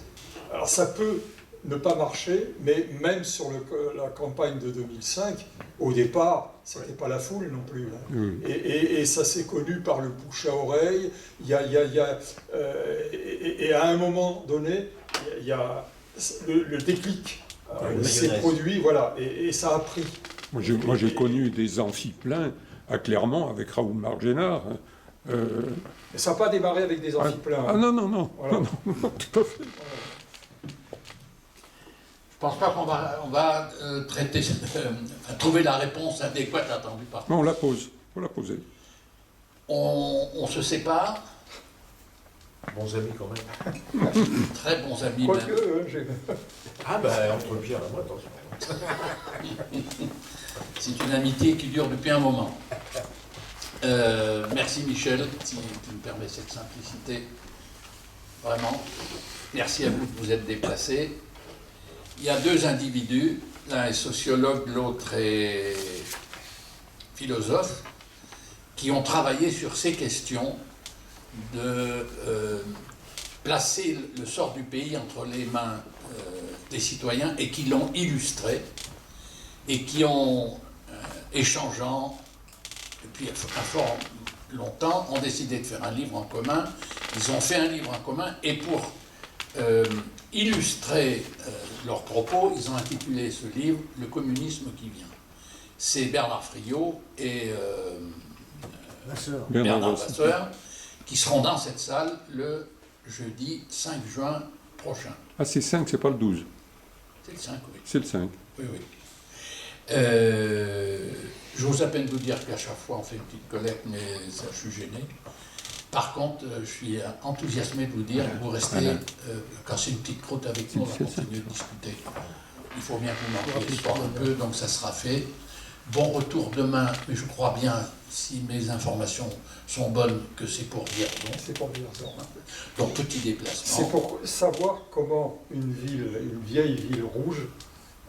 Alors ça peut ne pas marcher, mais même sur la campagne de 2005, au départ, c'était pas la foule non plus. Hein. Oui. Et ça s'est connu par le bouche à oreille. Et à un moment donné, il y a le déclic s'est produit, voilà, et ça a pris. Moi, j'ai connu des amphis pleins à Clermont avec Raoul Margenard. Mais ça n'a pas démarré avec des amphis pleins. Ah non, Voilà. non, tout à fait. Je pense pas qu'on va trouver la réponse adéquate attendue par. Non, on la pose, faut la poser. On se sépare, Bons amis quand même. très bons amis Quoique, même. Ah ben entre Pierre et moi, attention. C'est une amitié qui dure depuis un moment. Merci Michel, si tu me permets cette simplicité. Vraiment. Merci à vous de vous être déplacés. Il y a deux individus, l'un est sociologue, l'autre est philosophe, qui ont travaillé sur ces questions de placer le sort du pays entre les mains des citoyens et qui l'ont illustré et qui ont, échangeant depuis un fort longtemps, ont décidé de faire un livre en commun. Ils ont fait un livre en commun et pour illustrer leurs propos, ils ont intitulé ce livre « Le communisme qui vient ». C'est Bernard Friot et Bernard Vasseur qui seront dans cette salle le jeudi 5 juin prochain. Ah, c'est 5, c'est pas le 12. C'est le 5, oui. C'est le 5. Oui. J'ose à peine vous dire qu'à chaque fois on fait une petite collecte, mais ça, je suis gêné. Par contre, je suis enthousiasmé de vous dire que vous restez casser une petite croûte avec nous, on va continuer de discuter. Il faut bien que vous m'en soir un peu, donc ça sera fait. Bon retour demain, mais je crois bien, si mes informations sont bonnes, que c'est pour Vierzon. C'est pour Vierzon. Donc petit déplacement. C'est pour savoir comment une vieille ville rouge,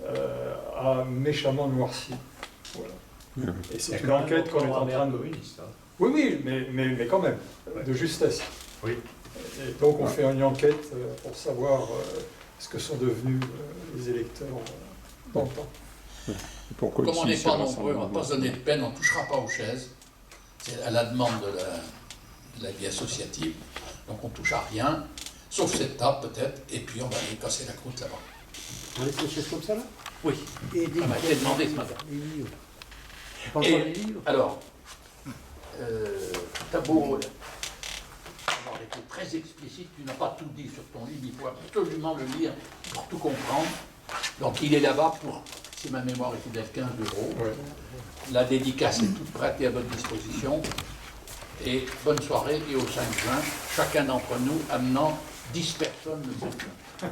a méchamment noirci. Voilà. Et c'est une enquête qu'on est en train de... communiste. Hein. Oui, mais quand même, de justesse. Oui. Et donc on fait une enquête pour savoir ce que sont devenus les électeurs dans le temps. Pourquoi Comme on ici, n'est c'est pas rassemblement. nombreux, on ne va pas se donner de peine, on ne touchera pas aux chaises. C'est à la demande de la vie associative. Donc on ne touche à rien, sauf cette table peut-être, et puis on va aller casser la croûte là-bas. On laisse les chaises comme ça là? Oui, Et ça m'a été demandé ce matin. les livres. On parle Et pas des livres? alors, t'as beau avoir été très explicite, tu n'as pas tout dit sur ton livre, il faut absolument le lire pour tout comprendre. Donc il est là-bas pour, si ma mémoire est fidèle, 15 €. Ouais. La dédicace est toute prête et à votre disposition. Et bonne soirée et au 5 juin, chacun d'entre nous amenant 10 personnes le 5 juin.